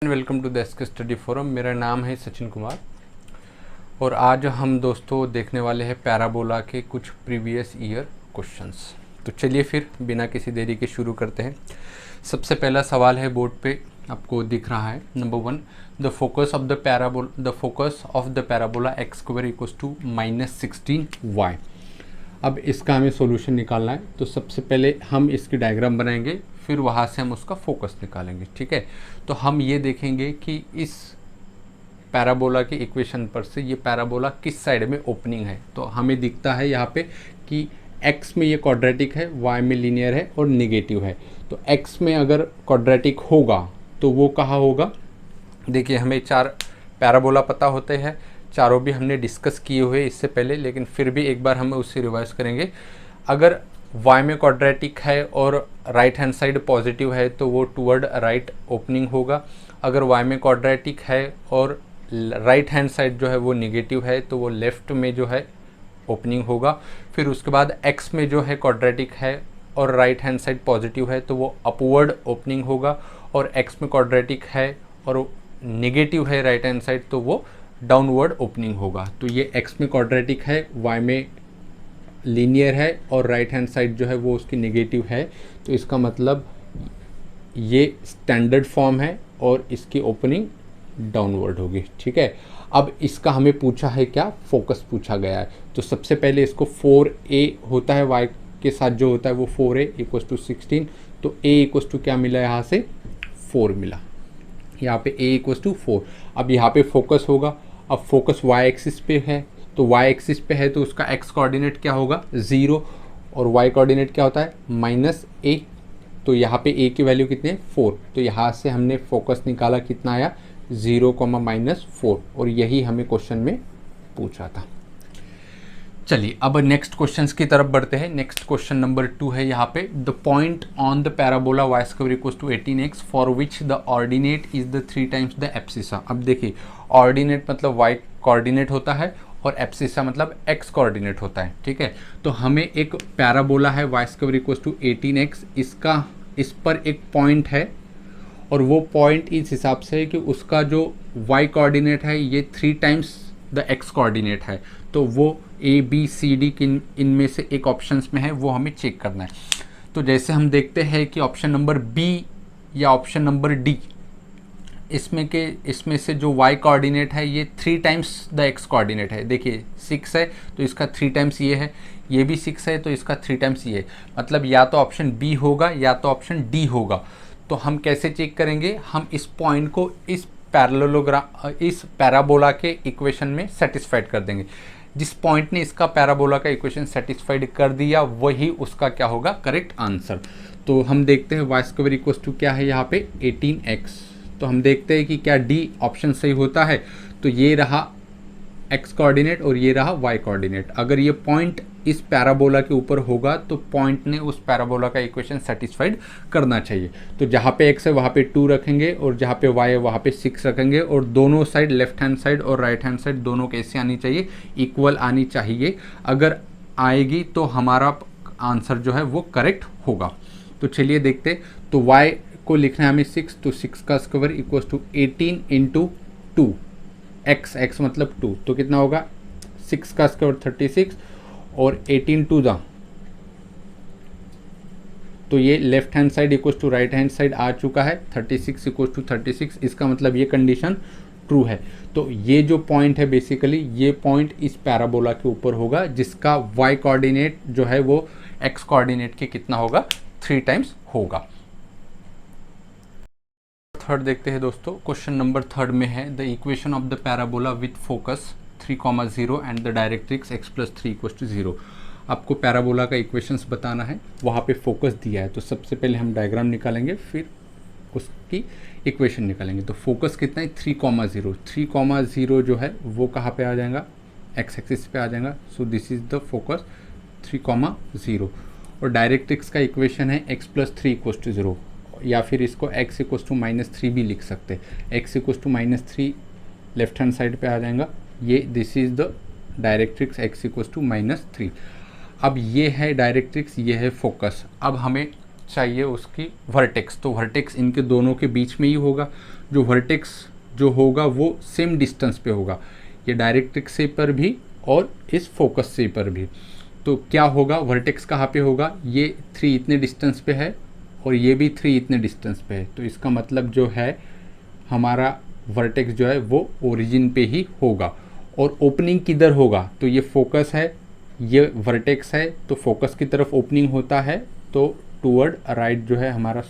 Welcome to the SK study forum. मेरा नाम है सचिन कुमार और आज हम दोस्तों देखने वाले हैं पैराबोला के कुछ प्रीवियस ईयर क्वेश्चंस। तो चलिए फिर बिना किसी देरी के शुरू करते हैं। सबसे पहला सवाल है, बोर्ड पे आपको दिख रहा है, number 1, the focus of the parabola x square equals to -16y। अब इसका हमें सॉल्यूशन निकालना है। तो सबसे पहले हम इसकी डायग्राम बनाएंगे, फिर वहाँ से हम उसका फोकस निकालेंगे। ठीक है, तो हम ये देखेंगे कि इस पैराबोला के इक्वेशन पर से ये पैराबोला किस साइड में ओपनिंग है। तो हमें दिखता है यहाँ पे कि x में ये क्वाड्रेटिक है, y में लीनियर है और नेगेटिव है। तो x में अगर क्वाड्रेटिक होगा तो वो कहाँ होगा। देखिए, हमें 4 पैराबोला पता होते हैं, चारों भी हमने डिस्कस किए हुए इससे पहले, लेकिन फिर भी एक बार हम उसे रिवाइज करेंगे। अगर y में क्वाड्रेटिक है और राइट हैंड साइड पॉजिटिव है तो वो टूवर्ड राइट ओपनिंग होगा। अगर y में क्वाड्रेटिक है और राइट हैंड साइड जो है वो नेगेटिव है तो वो लेफ़्ट में जो है ओपनिंग होगा। फिर उसके बाद x में जो है क्वाड्रेटिक है और राइट हैंड साइड पॉजिटिव है तो वो अपवर्ड ओपनिंग होगा। और x में क्वाड्रेटिक है और नेगेटिव है राइट हैंड साइड तो वो डाउनवर्ड ओपनिंग होगा। तो ये x में क्वाड्रेटिक है, y में लीनियर है और राइट हैंड साइड जो है वो उसकी नेगेटिव है। तो इसका मतलब ये स्टैंडर्ड फॉर्म है और इसकी ओपनिंग डाउनवर्ड होगी। ठीक है, अब इसका हमें पूछा है क्या, फोकस पूछा गया है। तो सबसे पहले इसको 4a होता है, y के साथ जो होता है वो 4a इक्वल्स टू 16। तो a इक्वल्स टू क्या मिला, यहाँ से 4 मिला, यहाँ पे a इक्वल्स टू 4। अब यहाँ पे फोकस होगा। अब फोकस y एक्सिस पे है, तो y एक्सिस पे है तो उसका x कोऑर्डिनेट क्या होगा, 0, और y कोऑर्डिनेट क्या होता है, -a। तो यहाँ पे a की वैल्यू कितनी है, 4। तो यहाँ से हमने फोकस निकाला, कितना आया, 0, -4, और यही हमें क्वेश्चन में पूछा था। चलिए अब नेक्स्ट क्वेश्चंस की तरफ बढ़ते हैं। नेक्स्ट क्वेश्चन नंबर 2 है यहाँ पे, the point on the parabola y square equals to 18x for which the ordinate is the 3 times the abscissa. अब देखिए, ऑर्डिनेट मतलब y कोऑर्डिनेट होता है और एब्सिसा मतलब x कोऑर्डिनेट होता है। ठीक है, तो हमें एक पैराबोला है y square equals to 18x, इस पर एक पॉइंट है और वो पॉइंट इस हिसाब से है कि उसका जो y कोऑर्डिनेट है ये 3 टाइम्स द x कोऑर्डिनेट है। तो वो a b c d किन इनमें से एक ऑप्शंस में है, वो हमें चेक करना है। तो जैसे हम देखते हैं कि ऑप्शन नंबर b या ऑप्शन नंबर d, इसमें से जो y कोऑर्डिनेट है ये 3 टाइम्स द x कोऑर्डिनेट है। देखिए 6 है तो इसका 3 टाइम्स ये है, ये भी 6 है तो इसका 3 टाइम्स ये है। मतलब या तो ऑप्शन b होगा या तो ऑप्शन d होगा। तो हम कैसे चेक करेंगे, हम इस पॉइंट को इस पैराबोला के इक्वेशन में सेटिस्फाइड कर देंगे। जिस पॉइंट ने इसका पैराबोला का इक्वेशन सेटिस्फाइड कर दिया वही उसका क्या होगा, करेक्ट आंसर। तो हम देखते हैं y स्क्वायर इक्वल्स टू क्या है यहाँ पे, 18x। तो हम देखते हैं कि क्या डी ऑप्शन सही होता है। तो ये रहा x कोऑर्डिनेट और ये रहा y कोऑर्डिनेट। अगर ये पॉइंट इस पैराबोला के ऊपर होगा तो पॉइंट ने उस पैराबोला का इक्वेशन सेटिस्फाइड करना चाहिए। तो जहाँ पे x है वहाँ पे 2 रखेंगे और जहाँ पे y है वहाँ पे 6 रखेंगे, और दोनों साइड लेफ्ट हैंड साइड और राइट हैंड साइड दोनों कैसे आनी चाहिए, इक्वल आनी चाहिए। अगर आएगी तो हमारा आंसर जो है वो करेक्ट होगा। तो चलिए देखते। तो y को लिखना है हमें 6, तो 6 का square equals to 18 into 2, x मतलब 2, तो कितना होगा, 6 का स्क्वायर 36 और 18 टू द, तो ये left hand side equals to right hand side आ चुका है, 36 इक्वल्स टू 36। इसका मतलब ये कंडीशन ट्रू है। तो ये जो पॉइंट है बेसिकली ये पॉइंट इस पैराबोला के ऊपर होगा जिसका y कोऑर्डिनेट जो है वो x कोऑर्डिनेट के कितना होगा, 3 टाइम्स होगा। थर्ड देखते हैं दोस्तों। क्वेश्चन नंबर 3 में है, the equation of the parabola with focus 3,0 and the directrix x + 3 = 0। आपको पैराबोला का इक्वेशंस बताना है, वहाँ पे फोकस दिया है। तो सबसे पहले हम डायग्राम निकालेंगे, फिर उसकी इक्वेशन निकालेंगे। तो फोकस कितना है, 3,0। 3,0 जो है वो कहाँ पे आ जाएगा, x एक्सिस पे आ जाएगा। So this is the focus 3,0। और डायरेक्ट्रिक्स का इक्वेशन है x + 3 = 0, या फिर इसको x = -3 भी लिख सकते हैं। x = -3 लेफ्ट हैंड साइड पे आ जाएगा, ये this is the directrix x = -3। अब ये है डायरेक्ट्रिक्स, ये है फोकस। अब हमें चाहिए उसकी वर्टेक्स, तो वर्टेक्स इनके दोनों के बीच में ही होगा। जो वर्टेक्स जो होगा वो सेम डिस्टेंस पे होगा, ये डायरेक्ट्रिक्स से पर भी और इस फोकस से पर भी। तो क्या होगा, वर्टेक्स कहाँ पे होगा, ये 3 इतने डिस्टेंस पे है और ये भी 3 इतने डिस्टेंस पे है। तो इसका मतलब जो है हमारा वर्टेक्स जो है वो ओरिजिन पे ही होगा। और ओपनिंग किधर होगा, तो ये फोकस है, ये वर्टेक्स है, तो फोकस की तरफ ओपनिंग होता है, तो टूवर्ड राइट जो है हमारा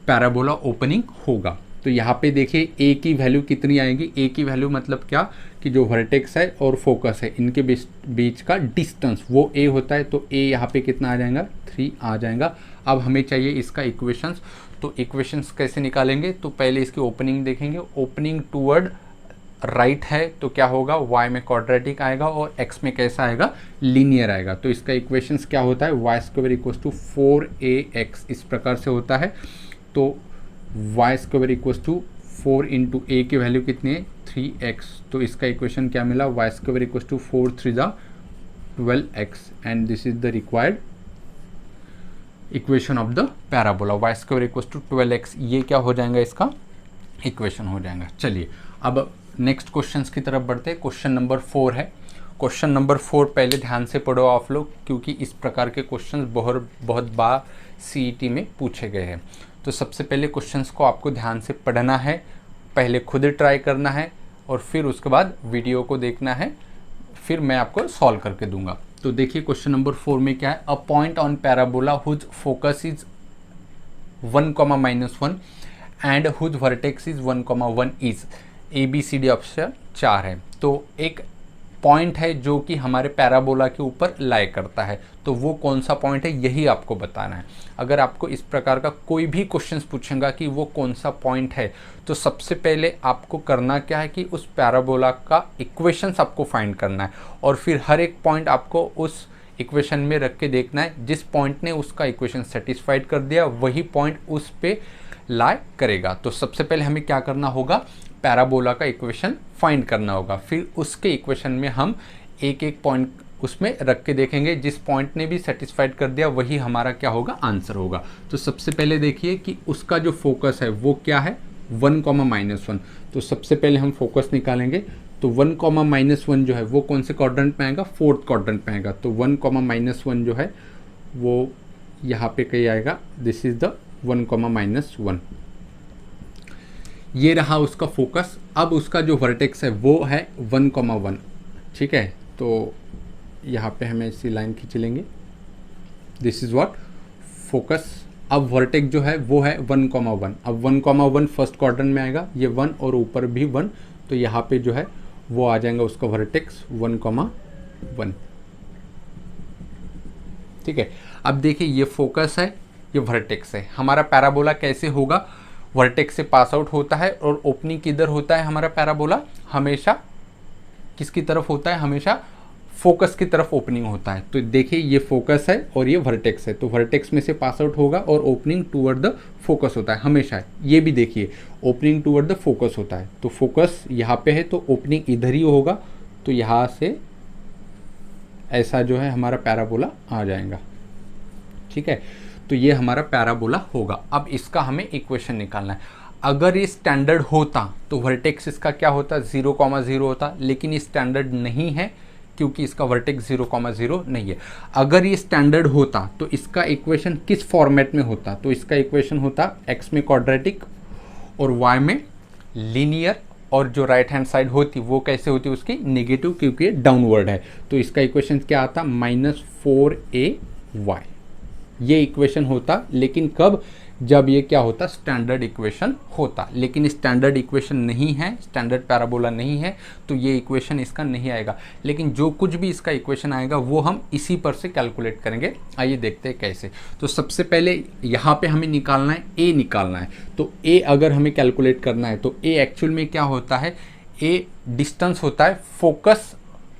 पैराबोला ओपनिंग होगा। तो यहाँ पे देखिए ए की वैल्यू कितनी आएगी, ए की वैल्यू मतलब क्या कि जो वर्टेक्स है और फोकस है इनके बीच का डिस्टेंस वो ए होता है, तो ए यहाँ पे कितना आ जाएगा, 3 आ जाएगा। अब हमें चाहिए इसका इक्वेशंस, तो इक्वेशंस कैसे निकालेंगे, तो पहले इसकी ओपनिंग देखेंगे। ओपनिंग टूवर्ड राइट है तो क्या होगा, y में क्वाड्रेटिक आएगा और x में कैसा आएगा, लीनियर आएगा। तो इसका इक्वेशंस क्या होता है, Y square equals to 4ax इस प्रकार से होता है। तो y square equals to 4 into a की वैल्यू कितनी है, 3x। तो इसका इक्वेशन क्या मिला, वाई स्क्वायर इक्वल्स टू 4 3 ज़ा 12x and this is the required equation of the parabola. Y square equals to 12x, ये क्या हो जाएगा, इसका इक्वेशन हो जाएगा। चलिए अब नेक्स्ट क्वेश्चंस की तरफ बढ़ते हैं। क्वेश्चन नंबर 4 है। क्वेश्चन नंबर 4 पहले ध्यान से पढ़ो आप लोग, क्योंकि इस प्रकार के क्वेश्चंस बहुत बार सीईटी में पूछे गए हैं। तो सबसे पहले क्वेश्चंस को आपको ध्यान से पढ़ना है, पहले खुद ट्राई करना है और फिर उसके बाद वीडियो को देखना है, फिर मैं आपको सॉल्व करके दूंगा। तो देखिए क्वेश्चन नंबर 4 में क्या है, a point on parabola whose focus is 1, -1 and whose vertex is 1, 1 is ABCD option 4 है। तो एक पॉइंट है जो कि हमारे पैराबोला के ऊपर लाई करता है, तो वो कौन सा पॉइंट है यही आपको बताना है। अगर आपको इस प्रकार का कोई भी क्वेश्चन पूछेगा कि वो कौन सा पॉइंट है, तो सबसे पहले आपको करना क्या है कि उस पैराबोला का इक्वेशंस आपको फाइंड करना है और फिर हर एक पॉइंट आपको उस इक्वेशन में रख के देखना है। जिस पॉइंट ने उसका इक्वेशन सेटिस्फाइड कर दिया वही पॉइंट उस पे लाई करेगा। तो सबसे पहले हमें क्या करना होगा, पैराबोला का इक्वेशन फाइंड करना होगा, फिर उसके इक्वेशन में हम एक एक पॉइंट उसमें रख के देखेंगे। जिस पॉइंट ने भी सेटिस्फाइड कर दिया वही हमारा क्या होगा, आंसर होगा। तो सबसे पहले देखिए कि उसका जो फोकस है वो क्या है, 1, -1। तो सबसे पहले हम फोकस निकालेंगे। तो 1, -1 जो है वो कौन से क्वाड्रेंट में आएगा, 4th क्वाड्रेंट में आएगा। तो 1, -1 जो है वो यहाँ पे कहीं आएगा, दिस इज द 1, -1। ये रहा उसका फोकस। अब उसका जो वर्टेक्स है वो है 1, 1, ठीक है। तो यहाँ पे हमें इसी लाइन खींच लेंगे, दिस इज व्हाट फोकस। अब वर्टेक्स जो है वो है 1, 1। अब 1, 1 फर्स्ट क्वाड्रेंट में आएगा, ये 1 और ऊपर भी 1, तो यहाँ पे जो है वो आ जाएगा उसका वर्टेक्स 1, 1, ठीक है। अब देखिए ये फोकस है, ये वर्टेक्स है। हमारा पैराबोला कैसे होगा, वर्टेक्स से पास आउट होता है और ओपनिंग किधर होता है हमारा पैराबोला, हमेशा किसकी तरफ होता है, हमेशा फोकस की तरफ ओपनिंग होता है। तो देखिए ये फोकस है और ये वर्टेक्स है, तो वर्टेक्स में से पास आउट होगा और ओपनिंग टूवर्ड द फोकस होता है हमेशा। ये भी देखिए ओपनिंग टूवर्ड द फोकस होता है, तो फोकस यहाँ पे है तो ओपनिंग इधर ही होगा। तो यहाँ से ऐसा जो है हमारा पैराबोला आ जाएगा, ठीक है। तो ये हमारा पैराबोला होगा। अब इसका हमें इक्वेशन निकालना है। अगर ये स्टैंडर्ड होता तो वर्टेक्स इसका क्या होता, 0, 0 होता, लेकिन ये स्टैंडर्ड नहीं है क्योंकि इसका वर्टेक्स 0, 0 नहीं है। अगर ये स्टैंडर्ड होता तो इसका इक्वेशन किस फॉर्मेट में होता, तो इसका इक्वेशन होता x में क्वाड्रेटिक और y में लीनियर, और जो राइट हैंड साइड होती वो कैसे होती, उसकी नेगेटिव, क्योंकि ये डाउनवर्ड है। तो इसका इक्वेशन क्या आता, -4ay, ये इक्वेशन होता। लेकिन कब, जब ये क्या होता, स्टैंडर्ड इक्वेशन होता। लेकिन स्टैंडर्ड इक्वेशन नहीं है, स्टैंडर्ड पैराबोला नहीं है, तो ये इक्वेशन इसका नहीं आएगा। लेकिन जो कुछ भी इसका इक्वेशन आएगा वो हम इसी पर से कैलकुलेट करेंगे। आइए देखते हैं कैसे। तो सबसे पहले यहाँ पे हमें निकालना है, ए निकालना है। तो ए अगर हमें कैलकुलेट करना है तो ए एक्चुअल में क्या होता है, ए डिस्टेंस होता है फोकस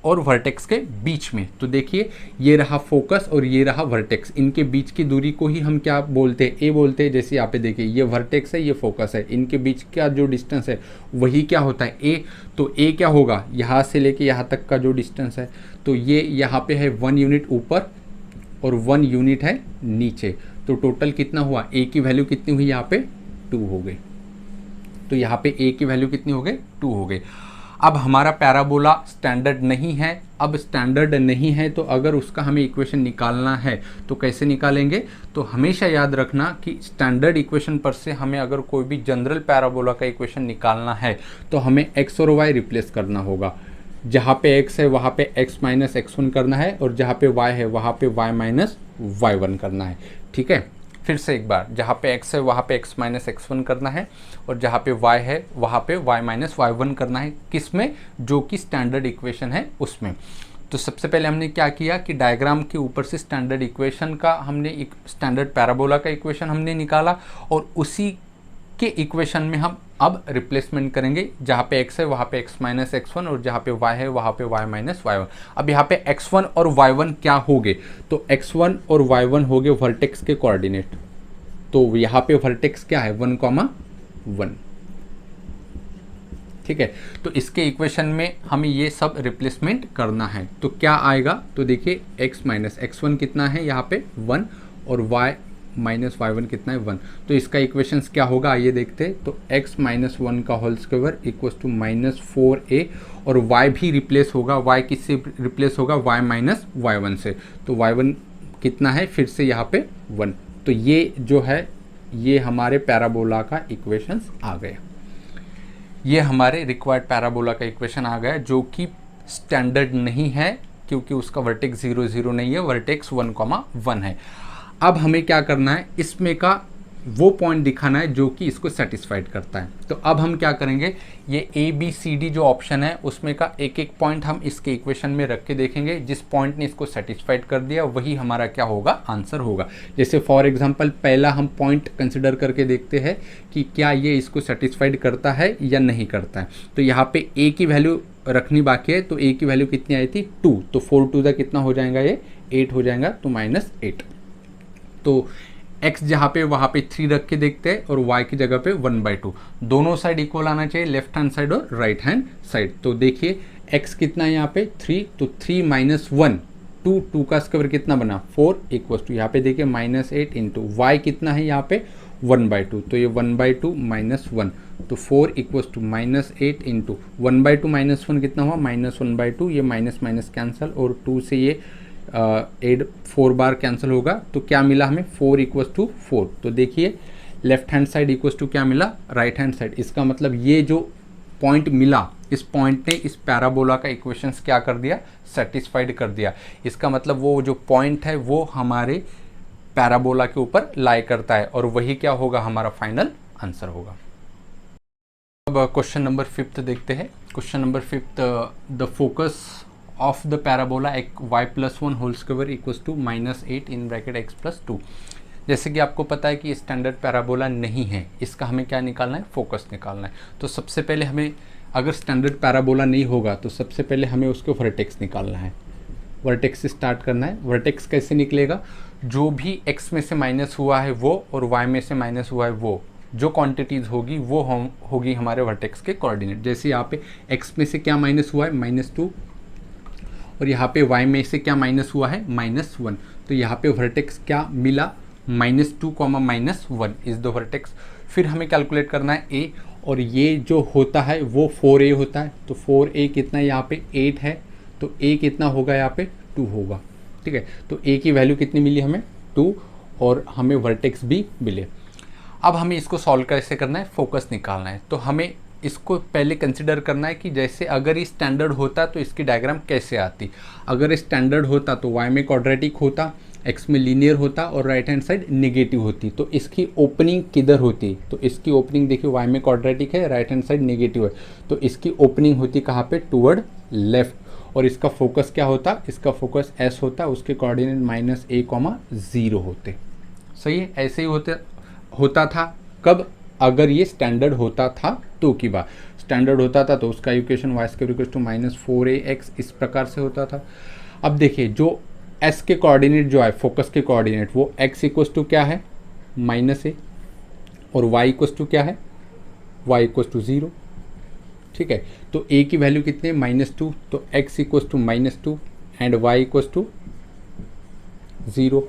और वर्टेक्स के बीच में। तो देखिए ये रहा फोकस और ये रहा वर्टेक्स, इनके बीच की दूरी को ही हम क्या बोलते हैं, ए बोलते हैं। जैसे यहाँ पे देखिए ये वर्टेक्स है, ये फोकस है, इनके बीच का जो डिस्टेंस है वही क्या होता है, ए। तो ए क्या होगा, यहाँ से लेके यहाँ तक का जो डिस्टेंस है, तो ये यहाँ पे है 1 यूनिट ऊपर और 1 यूनिट है नीचे, तो टोटल कितना हुआ, ए की वैल्यू कितनी हुई यहाँ पे 2 हो गई। तो यहाँ पे ए की वैल्यू कितनी हो गई 2 हो गई। अब हमारा पैराबोला स्टैंडर्ड नहीं है। अब स्टैंडर्ड नहीं है तो अगर उसका हमें इक्वेशन निकालना है तो कैसे निकालेंगे, तो हमेशा याद रखना कि स्टैंडर्ड इक्वेशन पर से हमें अगर कोई भी जनरल पैराबोला का इक्वेशन निकालना है तो हमें एक्स और वाई रिप्लेस करना होगा। जहाँ पे एक्स है वहाँ पे एक्स माइनस x1 करना है, और जहाँ पे y है वहाँ पे y माइनस y1 करना है। ठीक है, फिर से एक बार, जहाँ पे x है वहाँ पे x माइनस x1 करना है, और जहाँ पे y है वहाँ पे y माइनस y1 करना है। किसमें, जो कि स्टैंडर्ड इक्वेशन है उसमें। तो सबसे पहले हमने क्या किया कि डायग्राम के ऊपर से स्टैंडर्ड इक्वेशन का हमने एक स्टैंडर्ड पैराबोला का इक्वेशन हमने निकाला, और उसी के इक्वेशन में हम अब रिप्लेसमेंट करेंगे। जहाँ पे x है वहाँ पे x माइनस x1, और जहाँ पे y है वहाँ पे y माइनस y1। अब यहाँ पे x1 और y1 क्या होंगे, तो x1 और y1 होंगे वर्टेक्स के कोऑर्डिनेट। तो यहाँ पे वर्टेक्स क्या है 1,1। ठीक है, तो इसके इक्वेशन में हमें ये सब रिप्लेसमेंट करना है। तो क्या आएगा, तो देखिए x माइनस x1 कितना है यहाँ पे 1, और y माइनस y1 कितना है 1। तो इसका इक्वेशंस क्या होगा आइए देखते हैं। तो x माइनस 1 का whole square equals to minus 4a, और y भी रिप्लेस होगा। y किससे रिप्लेस होगा, y माइनस y1 से। तो y1 कितना है फिर से यहाँ पे 1। तो ये जो है ये हमारे पैराबोला का इक्वेशंस आ गया। ये हमारे रिक्वायर्ड पैराबोला का इक्वेशन आ गया, जो कि स्टैंडर्ड नहीं है क्योंकि उसका वर्टेक्स 0 0 नहीं है, वर्टेक्स 1,1 है। अब हमें क्या करना है, इसमें का वो पॉइंट दिखाना है जो कि इसको सेटिस्फाइड करता है। तो अब हम क्या करेंगे, ये ए बी सी डी जो ऑप्शन है उसमें का एक एक पॉइंट हम इसके इक्वेशन में रख के देखेंगे। जिस पॉइंट ने इसको सेटिस्फाइड कर दिया वही हमारा क्या होगा, आंसर होगा। जैसे फॉर एग्जांपल पहला हम पॉइंट कंसिडर करके देखते हैं कि क्या ये इसको सेटिस्फाइड करता है या नहीं करता है। तो यहाँ पे ए की वैल्यू रखनी बाकी है, तो ए की वैल्यू कितनी आई थी 2, तो 4 टू द कितना हो जाएगा, ये 8 हो जाएगा, तो -8। तो x जहाँ पे वहाँ पे 3 रख के देखते हैं, और y की जगह पे 1/2। दोनों साइड इक्वल आना चाहिए, लेफ्ट हैंड साइड और राइट हैंड साइड। तो देखिए x कितना है यहाँ पे 3, तो 3 माइनस 1 2, 2 का स्क्वायर कितना बना 4 इक्वल टू यहाँ पे देखिए -8 इंटू y कितना है यहाँ पे 1/2, तो ये 1/2 माइनस 1, तो 4 इक्वल्स टू -8 इंटू 1/2 माइनस 1 कितना हुआ -1/2, ये माइनस माइनस कैंसिल, और 2 से ये 8 4 बार कैंसिल होगा, तो क्या मिला हमें 4 इक्वल्स टू 4। तो देखिए left hand side equals to क्या मिला, राइट हैंड साइड। इसका मतलब ये जो पॉइंट मिला, इस पॉइंट ने इस पैराबोला का इक्वेशंस क्या कर दिया, सेटिस्फाइड कर दिया। इसका मतलब वो जो पॉइंट है वो हमारे पैराबोला के ऊपर लाई करता है, और वही क्या होगा, हमारा फाइनल आंसर होगा। अब क्वेश्चन नंबर 5 देखते हैं। Question number 5, the focus of the parabola y+1 whole square equals to -8 in bracket x+2। जैसे कि आपको पता है कि स्टैंडर्ड पैराबोला नहीं है, इसका हमें क्या निकालना है, फोकस निकालना है। तो सबसे पहले हमें, अगर स्टैंडर्ड पैराबोला नहीं होगा तो सबसे पहले हमें उसके वर्टेक्स निकालना है। वर्टेक्स से स्टार्ट करना है। वर्टेक्स कैसे निकलेगा, जो भी x में से माइनस हुआ है वो, और y में से माइनस हुआ है वो, जो क्वांटिटीज़ होगी वो होगी हमारे वर्टेक्स के कोऑर्डिनेट। जैसे यहाँ पे x में से क्या माइनस हुआ है -2, और यहाँ पे y में से क्या माइनस हुआ है -1। तो यहाँ पे वर्टेक्स क्या मिला -2, -1 इज द वर्टेक्स। फिर हमें कैलकुलेट करना है a, और ये जो होता है वो 4a होता है। तो 4a कितना है यहाँ पे 8 है, तो a कितना होगा यहाँ पे 2 होगा। ठीक है, तो a की वैल्यू कितनी मिली हमें 2, और हमें वर्टेक्स भी मिले। अब हमें इसको सॉल्व कैसे करना है, फोकस निकालना है। तो हमें इसको पहले कंसिडर करना है कि जैसे अगर ये स्टैंडर्ड होता तो इसकी डायग्राम कैसे आती। अगर स्टैंडर्ड होता तो y में क्वाड्रेटिक होता, x में लीनियर होता, और राइट हैंड साइड नेगेटिव होती। तो इसकी ओपनिंग किधर होती, तो इसकी ओपनिंग देखिए y में क्वाड्रेटिक है, राइट हैंड साइड नेगेटिव है, तो इसकी ओपनिंग होती कहाँ पे, टूवर्ड लेफ्ट। और इसका फोकस क्या होता, इसका फोकस s होता, उसके कोऑर्डिनेट -a,0 होते। सही है, ऐसे ही होता था। कब, अगर ये स्टैंडर्ड होता था तो की बात। स्टैंडर्ड होता था तो उसका इक्वेशन y² - 4ax इस प्रकार से होता था। अब देखिए जो s के कोऑर्डिनेट जो है, फोकस के कोऑर्डिनेट, वो x इक्वल क्या है -a, और y इक्वल क्या है, y इक्वल 0। ठीक है, तो a की वैल्यू कितनी है -2, तो x equal to -2 and y equal to 0।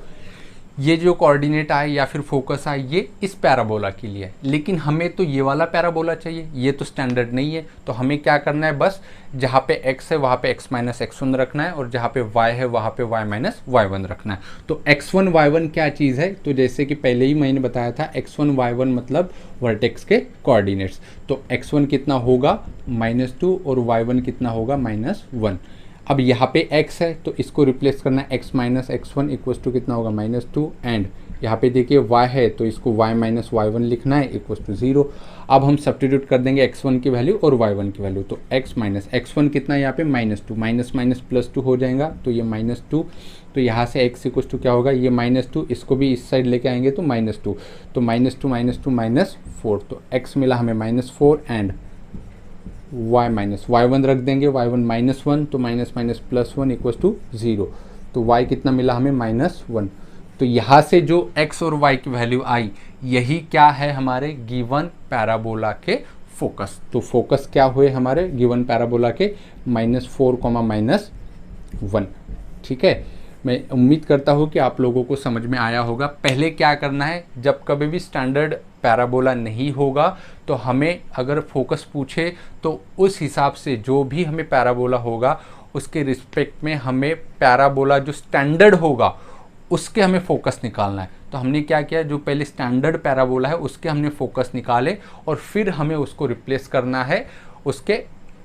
ये जो कोऑर्डिनेट आए या फिर फोकस आए ये इस पैराबोला के लिए है, लेकिन हमें तो ये वाला पैराबोला चाहिए, ये तो स्टैंडर्ड नहीं है। तो हमें क्या करना है, बस जहाँ पे x है वहाँ पे x माइनस x1 रखना है और जहाँ पे y है वहाँ पे y माइनस y1 रखना है। तो x1 y1 क्या चीज़ है, तो जैसे कि पहले ही मैंने बताया था x1 y1 मतलब वर्टेक्स के कोऑर्डिनेट्स। तो x1 कितना होगा -2 और y1 कितना होगा -1। अब यहाँ पे x है तो इसको रिप्लेस करना है, x minus x1 equals to कितना होगा -2 एंड यहाँ पे देखिए y है तो इसको y माइनस y1 लिखना है इक्वल्स टू 0। अब हम सब्स्टिट्यूट कर देंगे x1 की वैल्यू और y1 की वैल्यू। तो x माइनस x1 कितना है यहाँ पे -2, माइनस माइनस +2 हो जाएगा तो ये -2। तो यहाँ से x इक्वल्स टू क्या होगा, ये -2, इसको भी इस साइड लेके आएंगे तो -2, तो -2 -4, तो x मिला हमें -4 एंड y माइनस y1 रख देंगे, y1 -1 तो माइनस माइनस +1 इक्वल्स टू 0। तो y कितना मिला हमें -1। तो यहाँ से जो x और y की वैल्यू आई यही क्या है हमारे गिवन पैराबोला के फोकस। तो फोकस क्या हुए हमारे गिवन पैराबोला के -4, -1। ठीक है, मैं उम्मीद करता हूँ कि आप लोगों को समझ में आया होगा। पहले क्या करना है, जब कभी भी स्टैंडर्ड पैराबोला नहीं होगा तो हमें अगर फोकस पूछे तो उस हिसाब से जो भी हमें पैराबोला होगा उसके रिस्पेक्ट में हमें पैराबोला जो स्टैंडर्ड होगा उसके हमें फोकस निकालना है। तो हमने क्या किया, जो पहले स्टैंडर्ड पैराबोला है उसके हमने फोकस निकाले और फिर हमें उसको रिप्लेस करना है उसके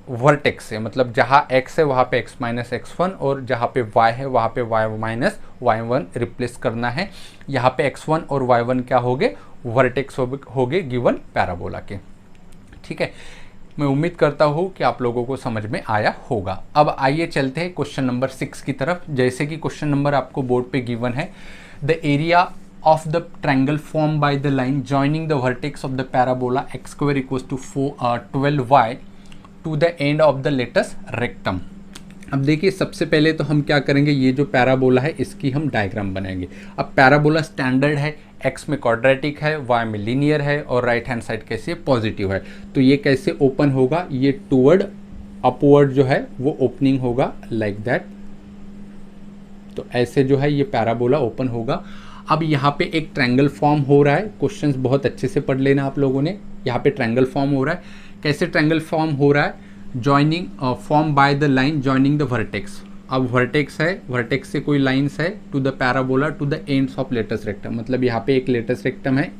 वर्टेक्स से, मतलब जहाँ x है वहाँ पे x माइनस x1 और जहाँ पे y है वहाँ पे y माइनस y1 रिप्लेस करना है। यहाँ पे x1 और y1 क्या हो गए, वर्टेक्स हो गए गिवन पैराबोला के। ठीक है, मैं उम्मीद करता हूँ कि आप लोगों को समझ में आया होगा। अब आइए चलते हैं क्वेश्चन नंबर 6 की तरफ। जैसे कि क्वेश्चन नंबर आपको बोर्ड पे गिवन है, the area of the triangle formed by the line joining the vertex of the parabola x square equals to 12y to the end of the latest rectum। अब देखिए सबसे पहले तो हम क्या करेंगे, ये जो पैराबोला है इसकी हम डायग्राम बनाएंगे। अब पैराबोला स्टैंडर्ड है, x में क्वाड्रेटिक है, y में लीनियर है और राइट हैंड साइड कैसे पॉजिटिव है। तो ये कैसे ओपन होगा, ये टूवर्ड अपवर्ड जो है वो ओपनिंग होगा लाइक दैट। तो ऐसे जो है ये पैराबोला ओपन होगा। अब यहाँ पे एक ट्रायंगल फॉर्म हो रहा है, क्वेश्चंस बहुत अच्छे से पढ़ लेना आप लोगों ने। यहाँ पे ट्रायंगल फॉर्म हो रहा है, कैसे ट्रायंगल फॉर्म हो रहा है, joining form by the line joining the vertex. अब वर्टेक्स है, वर्टेक्स से कोई लाइन्स है to the parabola to the ends of latus rectum, मतलब यहाँ पे एक लेटस रेक्टम है,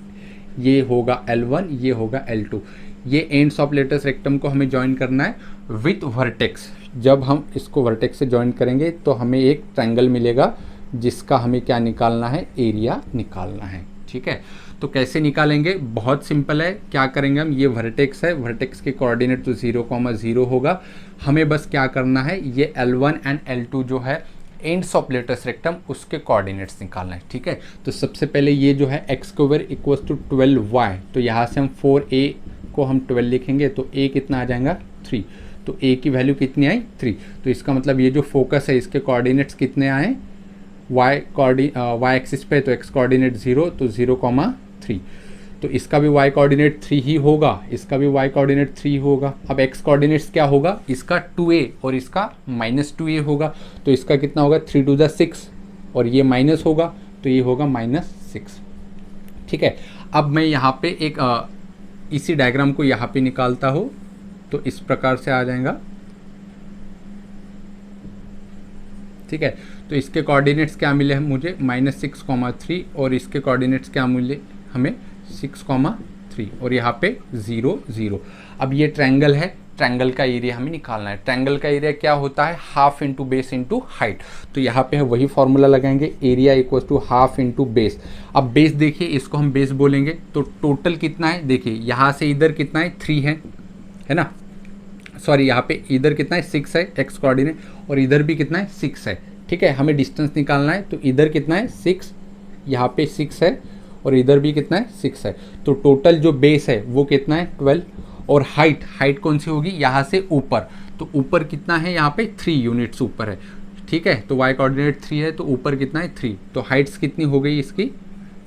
ये होगा L1, ये होगा L2। ये एंड्स ऑफ लेटस रेक्टम को हमें ज्वाइन करना है विथ वर्टेक्स। जब हम इसको वर्टेक्स से ज्वाइन करेंगे तो हमें एक ट्रायंगल मिलेगा जिसका हमें क्या निकालना है, एरिया निकालना है। ठीक है, तो कैसे निकालेंगे, बहुत सिंपल है। क्या करेंगे हम, ये वर्टेक्स है, वर्टेक्स के कोऑर्डिनेट तो 0,0 होगा। हमें बस क्या करना है, ये L1 एंड L2 जो है एंड्स ऑफ लेटस रेक्टम उसके कोऑर्डिनेट्स निकालना है। ठीक है, तो सबसे पहले ये जो है x square equals to 12y, तो यहाँ से हम 4a को हम 12 लिखेंगे तो a कितना आ जाएगा 3, तो a की वैल्यू कितनी आई 3। तो इसका मतलब ये जो फोकस है इसके कोऑर्डिनेट्स कितने आए, y एक्सिस पे तो x कोऑर्डिनेट 0, तो 0,3, तो इसका भी y कोऑर्डिनेट 3 ही होगा, इसका भी y कोऑर्डिनेट 3 होगा। अब x कोऑर्डिनेट्स क्या होगा, इसका 2a और इसका -2a होगा, तो इसका कितना होगा 3 to the 6 और ये माइनस होगा तो ये होगा -6। ठीक है, अब मैं यहाँ पे एक इसी डायग्राम को यहाँ पे निकालता हूँ तो इस प्रकार से आ जाएगा। ठीक है, तो इसके कोऑर्डिनेट्स क्या मिले हैं मुझे, -6,3 और इसके कोऑर्डिनेट्स क्या मिले हमें 6,3 और यहाँ पे 0, 0। अब ये ट्रायंगल है, ट्रायंगल का एरिया हमें निकालना है। ट्रायंगल का एरिया क्या होता है, half into base into height. तो यहाँ पे वही फॉर्मूला लगाएंगे, area equals to half into base. अब बेस देखिए, इसको हम बेस बोलेंगे तो टोटल कितना है, देखिए यहाँ से इधर कितना है 3 है ना, सॉरी यहाँ पे इधर कितना है 6 है x कोऑर्डिनेट और इधर भी कितना है 6 है। ठीक है, हमें डिस्टेंस निकालना है तो इधर कितना है 6, यहाँ पे 6 है और इधर भी कितना है 6 है। तो टोटल जो बेस है वो कितना है 12 और हाइट कौन सी होगी, यहाँ से ऊपर, तो ऊपर कितना है यहाँ पे 3 यूनिट्स ऊपर है। ठीक है, तो y कोऑर्डिनेट 3 है तो ऊपर कितना है 3, तो हाइट्स कितनी हो गई इसकी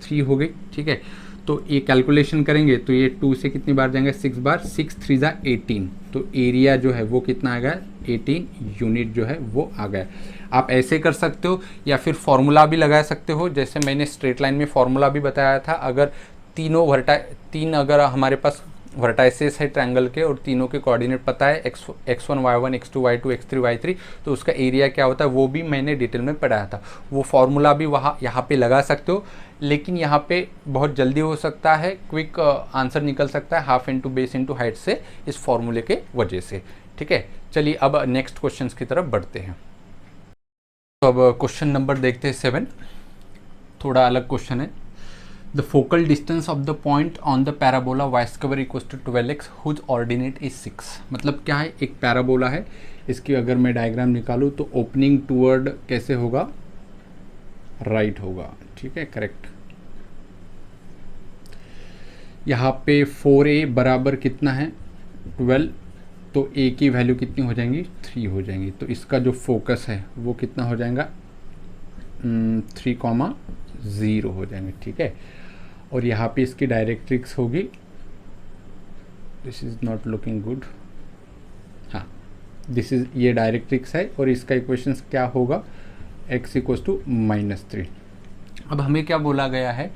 3 हो गई। ठीक है, तो ये कैलकुलेशन करेंगे तो ये 2 से कितनी बार जाएंगे, 6 बार, 6 3 ज़ा 18, तो एरिया जो है वो कितना आ गया, 18 यूनिट जो है वो आ गया। आप ऐसे कर सकते हो या फिर फॉर्मूला भी लगा सकते हो, जैसे मैंने स्ट्रेट लाइन में फॉर्मूला भी बताया था। अगर तीन अगर हमारे पास वर्टाइसेस है ट्रायंगल के और तीनों के कोऑर्डिनेट पता है x1 y1 x2 y2 x3 y3, तो उसका एरिया क्या होता है वो भी मैंने डिटेल में पढ़ाया था। वो फॉर्मूला भी यहाँ पे लगा सकते हो, लेकिन यहाँ पे बहुत जल्दी हो सकता है, क्विक आंसर निकल सकता है half into base into height से, इस फॉर्मूले के वजह से। ठीक है, चलिए अब नेक्स्ट क्वेश्चन की तरफ बढ़ते हैं। तो अब क्वेश्चन नंबर देखते हैं 7, थोड़ा अलग क्वेश्चन है। The focal distance of the point on the parabola y square equals to 12x whose ordinate is 6। मतलब क्या है, एक पैराबोला है, इसकी अगर मैं डायग्राम निकालूँ तो ओपनिंग टूवर्ड कैसे होगा, राइट होगा। ठीक है, करेक्ट। यहाँ पे 4a बराबर कितना है, 12, तो a की वैल्यू कितनी हो जाएंगी, 3 हो जाएंगी। तो इसका जो फोकस है वो कितना हो जाएगा, 3,0 हो जाएंगे। ठीक है, और यहाँ पे इसकी डायरेक्ट्रिक्स होगी, this is not looking good, हाँ दिस इज, ये डायरेक्ट्रिक्स है और इसका इक्वेशंस क्या होगा, x इक्वल्स टू -3। अब हमें क्या बोला गया है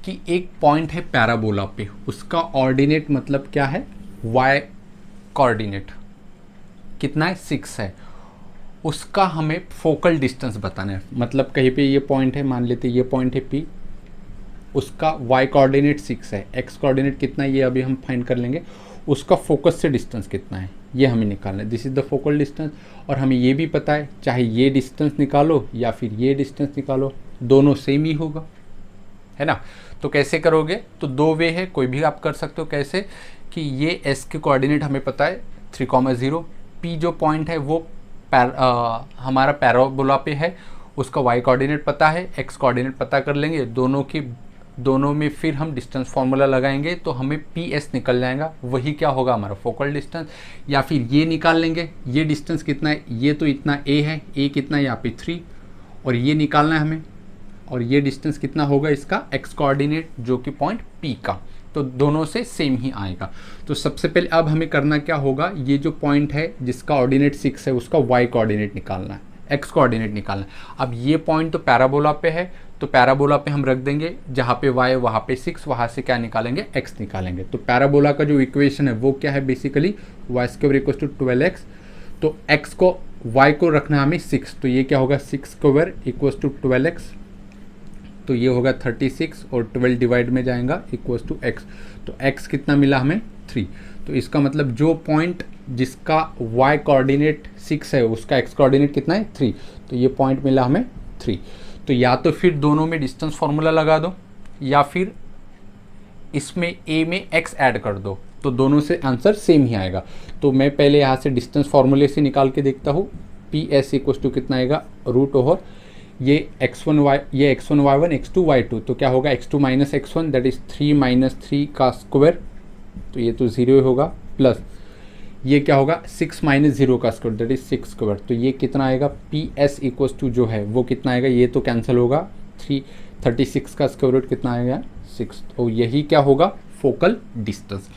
कि एक पॉइंट है पैराबोला पे, उसका ऑर्डिनेट मतलब क्या है, y कोऑर्डिनेट कितना है, 6 है, उसका हमें फोकल डिस्टेंस बताना है। मतलब कहीं पे ये पॉइंट है, मान लेते ये पॉइंट है P, उसका y कोऑर्डिनेट 6 है, x कोऑर्डिनेट कितना है ये अभी हम फाइंड कर लेंगे, उसका फोकस से डिस्टेंस कितना है ये हमें निकालना है। This is the focal distance. और हमें ये भी पता है चाहे ये डिस्टेंस निकालो या फिर ये डिस्टेंस निकालो, दोनों सेम ही होगा, है ना। तो कैसे करोगे, तो 2 वे है, कोई भी आप कर सकते हो। कैसे कि ये s के कोऑर्डिनेट हमें पता है 3,0, P जो पॉइंट है वो हमारा पैराबोला पे है, उसका y कोऑर्डिनेट पता है, x कोऑर्डिनेट पता कर लेंगे, दोनों में फिर हम डिस्टेंस फार्मूला लगाएंगे तो हमें PS निकल जाएगा, वही क्या होगा हमारा फोकल डिस्टेंस। या फिर ये निकाल लेंगे, ये डिस्टेंस कितना है, ये तो इतना a है, a कितना है यहाँ पे 3, और ये निकालना है हमें, और ये डिस्टेंस कितना होगा इसका x कोऑर्डिनेट जो कि पॉइंट P का, तो दोनों से सेम ही आएगा। तो सबसे पहले अब हमें करना क्या होगा, ये जो पॉइंट है जिसका ऑर्डिनेट 6 है उसका y कोऑर्डिनेट निकालना है, x कोऑर्डिनेट निकालना है। अब ये पॉइंट तो पैराबोला पे है, तो पैराबोला पे हम रख देंगे जहाँ पे y वहाँ पे 6, वहाँ से क्या निकालेंगे, x निकालेंगे। तो पैराबोला का जो इक्वेशन है वो क्या है, basically y² equals to 12x, तो x को y को रखना है हमें 6, तो ये क्या होगा 6² इक्वल्स टू 12x, तो ये होगा 36 और 12 डिवाइड में जाएगा इक्वल्स टू x, तो x कितना मिला हमें 3। तो इसका मतलब जो पॉइंट जिसका y कोऑर्डिनेट 6 है उसका x कोऑर्डिनेट कितना है 3, तो ये पॉइंट मिला हमें 3। तो या तो फिर दोनों में डिस्टेंस फार्मूला लगा दो या फिर इसमें a में x ऐड कर दो, तो दोनों से आंसर सेम ही आएगा। तो मैं पहले यहाँ से डिस्टेंस फार्मूले से निकाल के देखता हूँ, PS इक्वल्स टू कितना आएगा, रूट ओवर ये x1 y1 x2 y2, तो क्या होगा x2 minus x1 that is 3 minus 3 का स्क्वायर, तो ये तो 0 होगा, प्लस ये क्या होगा 6 माइनस 0 का स्क्वायर दैट इज 6 स्क्वायर, तो ये कितना आएगा PS इक्वल्स टू जो है वो कितना आएगा, ये तो कैंसिल होगा, 36 का स्क्वायर रूट कितना आएगा 6, तो यही क्या होगा फोकल डिस्टेंस।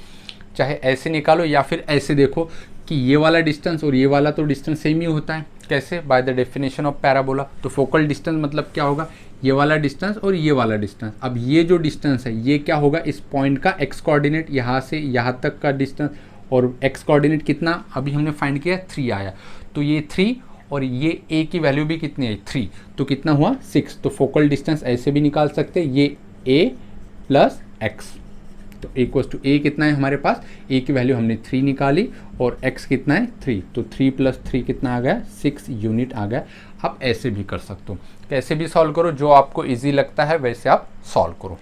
चाहे ऐसे निकालो या फिर ऐसे देखो कि ये वाला डिस्टेंस और ये वाला तो डिस्टेंस सेम ही होता है, कैसे, by the definition of parabola. तो फोकल डिस्टेंस मतलब क्या होगा, ये वाला डिस्टेंस और ये वाला डिस्टेंस। अब ये जो डिस्टेंस है ये क्या होगा, इस पॉइंट का x कोऑर्डिनेट, यहाँ से यहाँ तक का डिस्टेंस, और x कोऑर्डिनेट कितना अभी हमने फाइंड किया 3 आया, तो ये 3 और ये a की वैल्यू भी कितनी है 3, तो कितना हुआ 6। तो फोकल डिस्टेंस ऐसे भी निकाल सकते हैं, ये a प्लस x, तो इक्वल्स टू a कितना है हमारे पास, a की वैल्यू हमने 3 निकाली और x कितना है 3, तो 3 प्लस 3 कितना आ गया 6 यूनिट आ गया। आप ऐसे भी कर सकते हो, कैसे भी सॉल्व करो, जो आपको इजी लगता है वैसे आप सॉल्व करो,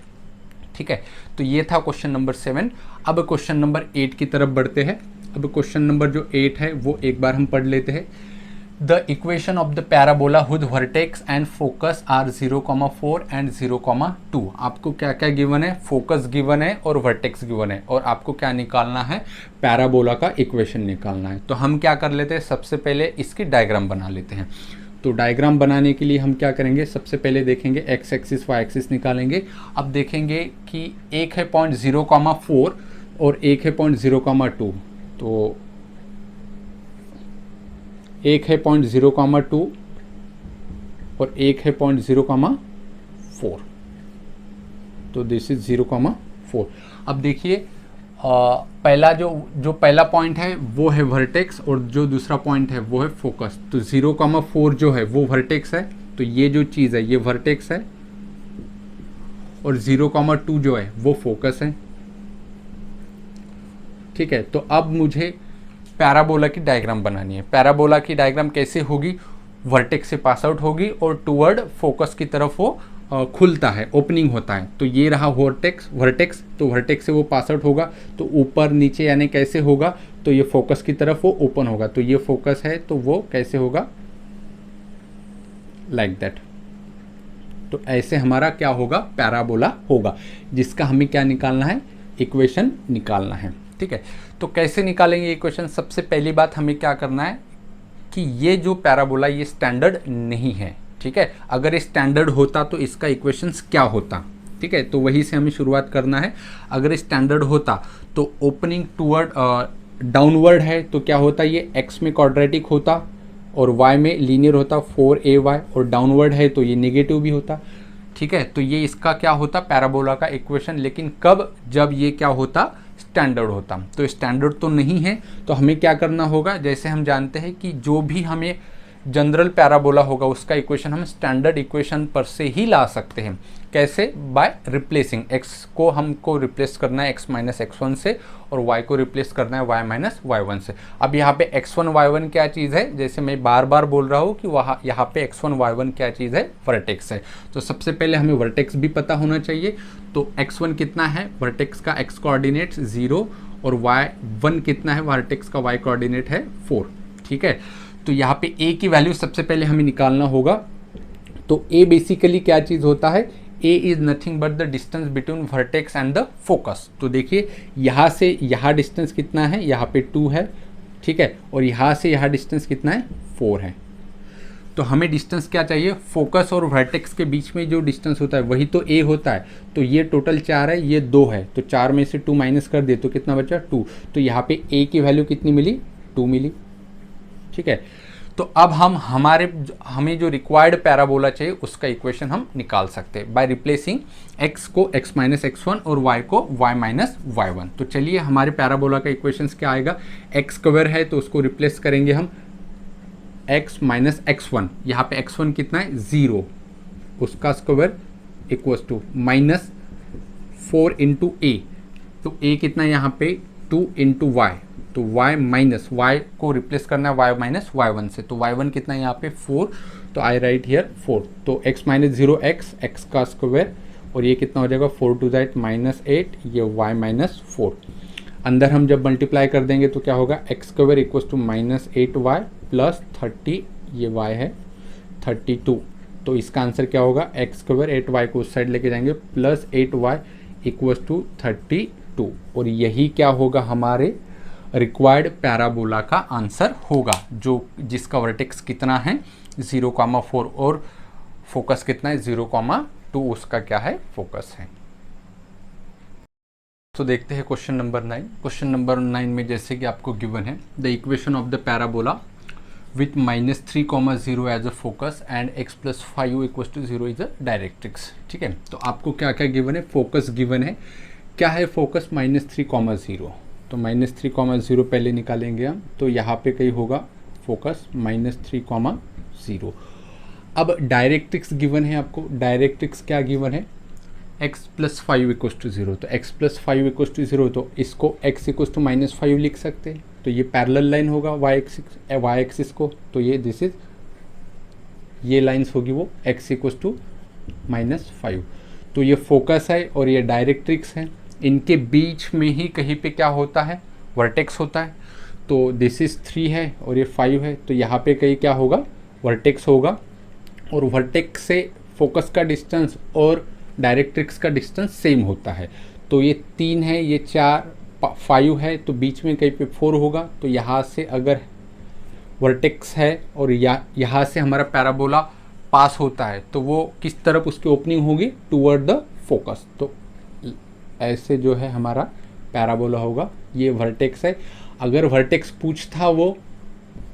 ठीक है। तो ये था क्वेश्चन नंबर 7। अब क्वेश्चन नंबर 8 की तरफ बढ़ते हैं। अब क्वेश्चन नंबर जो 8 है वो एक बार हम पढ़ लेते हैं। The equation of the parabola whose vertex and focus are 0,4 and 0,2। आपको क्या क्या गिवन है, फोकस गिवन है और वर्टेक्स गिवन है, और आपको क्या निकालना है, पैराबोला का इक्वेशन निकालना है। तो हम क्या कर लेते हैं, सबसे पहले इसकी डायग्राम बना लेते हैं। तो डायग्राम बनाने के लिए हम क्या करेंगे, सबसे पहले देखेंगे एक्स एक्सिस वाई एक्सिस निकालेंगे। अब देखेंगे कि एक है 0.0,4 और एक है 0.0,2, तो एक है 0.0,2 और एक है 0.0,4, तो दिस इज 0,4। अब देखिए पहला जो पहला पॉइंट है वो है वर्टेक्स और जो दूसरा पॉइंट है वो है फोकस। तो 0,4 जो है वो वर्टेक्स है, तो ये जो चीज़ है ये वर्टेक्स है, और 0,2 जो है वो फोकस है। ठीक है, तो अब मुझे पैराबोला की डायग्राम बनानी है। पैराबोला की डायग्राम कैसे होगी, वर्टेक्स से पास आउट होगी और टुवर्ड फोकस की तरफ वो खुलता है, ओपनिंग होता है। तो ये रहा वर्टेक्स, तो वर्टेक्स से वो पास आउट होगा, तो ऊपर नीचे यानी कैसे होगा, तो ये फोकस की तरफ वो ओपन होगा। तो ये फोकस है तो वो कैसे होगा, लाइक दैट। तो ऐसे हमारा क्या होगा, पैराबोला होगा, जिसका हमें क्या निकालना है, इक्वेशन निकालना है। ठीक है, तो कैसे निकालेंगे इक्वेशन, सबसे पहली बात हमें क्या करना है कि ये जो पैराबोला ये स्टैंडर्ड नहीं है। ठीक है, अगर स्टैंडर्ड होता तो इसका इक्वेशंस क्या होता। ठीक है, तो वही से हमें शुरुआत करना है। अगर स्टैंडर्ड होता तो ओपनिंग टूवर्ड डाउनवर्ड है तो क्या होता, ये एक्स में क्वाड्रेटिक होता और वाई में लीनियर होता 4ay, और डाउनवर्ड है तो ये नेगेटिव भी होता। ठीक है, तो ये इसका क्या होता, पैराबोला का इक्वेशन। लेकिन कब, जब ये क्या होता, स्टैंडर्ड होता। तो स्टैंडर्ड तो नहीं है, तो हमें क्या करना होगा, जैसे हम जानते हैं कि जो भी हमें जनरल पैराबोला होगा उसका इक्वेशन हम स्टैंडर्ड इक्वेशन पर से ही ला सकते हैं। कैसे, बाय रिप्लेसिंग, x को हमको रिप्लेस करना है x माइनस x1 से और y को रिप्लेस करना है y माइनस y1 से। अब यहाँ पे x1 y1 क्या चीज़ है, जैसे मैं बार बार बोल रहा हूँ कि वहाँ यहाँ पे x1 y1 क्या चीज़ है, वर्टेक्स है। तो सबसे पहले हमें वर्टेक्स भी पता होना चाहिए। तो x1 कितना है, वर्टेक्स का x कोऑर्डिनेट 0 और y1 कितना है, वर्टेक्स का y कोऑर्डिनेट है 4। ठीक है, तो यहाँ पे a की वैल्यू सबसे पहले हमें निकालना होगा। तो a बेसिकली क्या चीज़ होता है, a is nothing but the distance between vertex and the focus. तो देखिए यहाँ से यहाँ डिस्टेंस कितना है, यहाँ पे 2 है। ठीक है, और यहाँ से यहाँ डिस्टेंस कितना है, 4 है। तो हमें डिस्टेंस क्या चाहिए, फोकस और वर्टेक्स के बीच में जो डिस्टेंस होता है वही तो a होता है। तो ये टोटल 4 है, ये 2 है, तो 4 में से 2 माइनस कर दे तो कितना बचा, 2। तो यहाँ पे a की वैल्यू कितनी मिली, 2 मिली। ठीक है, तो अब हमें जो रिक्वायर्ड पैराबोला चाहिए उसका इक्वेशन हम निकाल सकते हैं बाय रिप्लेसिंग x को x माइनस x1 और y को y माइनस y1। तो चलिए हमारे पैराबोला का इक्वेशन क्या आएगा, x स्क्वायर है तो उसको रिप्लेस करेंगे हम x माइनस x1, यहाँ पे x1 कितना है, 0, उसका square equals to minus 4 into a, तो a कितना है यहाँ पे 2 इंटू y, तो y माइनस y को रिप्लेस करना है y माइनस y1 से। तो y1 कितना है यहाँ पे 4, तो आई राइट हियर 4। तो x माइनस 0x, x का स्क्वायर, और ये कितना हो जाएगा 4 टू दैट माइनस 8, ये y माइनस 4। अंदर हम जब मल्टीप्लाई कर देंगे तो क्या होगा, x square equals to minus 8y plus 30, ये y है 32। तो इसका आंसर क्या होगा, एक्स स्क्वायर 8y को उस साइड लेके जाएंगे प्लस 8y इक्वल्स टू 32, और यही क्या होगा, हमारे रिक्वायर्ड पैराबोला का आंसर होगा, जो जिसका वर्टेक्स कितना है 0,4 और फोकस कितना है 0,2, उसका क्या है, फोकस है। तो देखते हैं क्वेश्चन नंबर 9। क्वेश्चन नंबर 9 में जैसे कि आपको गिवन है the equation of the parabola with -3,0 as a focus and x + 5u = 0 is a directrix. ठीक है, तो आपको क्या क्या गिवन है, फोकस गिवन है। क्या है फोकस, -3,0, तो -3,0 पहले निकालेंगे हम, तो यहाँ पे कहीं होगा फोकस -3,0। अब डायरेक्ट्रिक्स गिवन है आपको, डायरेक्ट्रिक्स क्या गिवन है, x + 5 = 0, तो x + 5 = 0, तो इसको x = -5 लिख सकते हैं। तो ये पैरेलल लाइन होगा y एक्सिस को, तो ये दिस इज, ये लाइंस होगी वो x = -5। तो ये फोकस है और ये डायरेक्ट्रिक्स है, इनके बीच में ही कहीं पे क्या होता है, वर्टेक्स होता है। तो दिस इज 3 है और ये 5 है, तो यहाँ पे कहीं क्या होगा, वर्टेक्स होगा, और वर्टेक्स से फोकस का डिस्टेंस और डायरेक्ट्रिक्स का डिस्टेंस सेम होता है। तो ये 3 है, ये 4 5 है, तो बीच में कहीं पे 4 होगा। तो यहाँ से अगर वर्टेक्स है और यहाँ से हमारा पैराबोला पास होता है, तो वो किस तरफ उसकी ओपनिंग होगी, टूवर्ड द फोकस। तो ऐसे जो है हमारा पैराबोला होगा, ये वर्टेक्स है। अगर वर्टेक्स पूछता वो,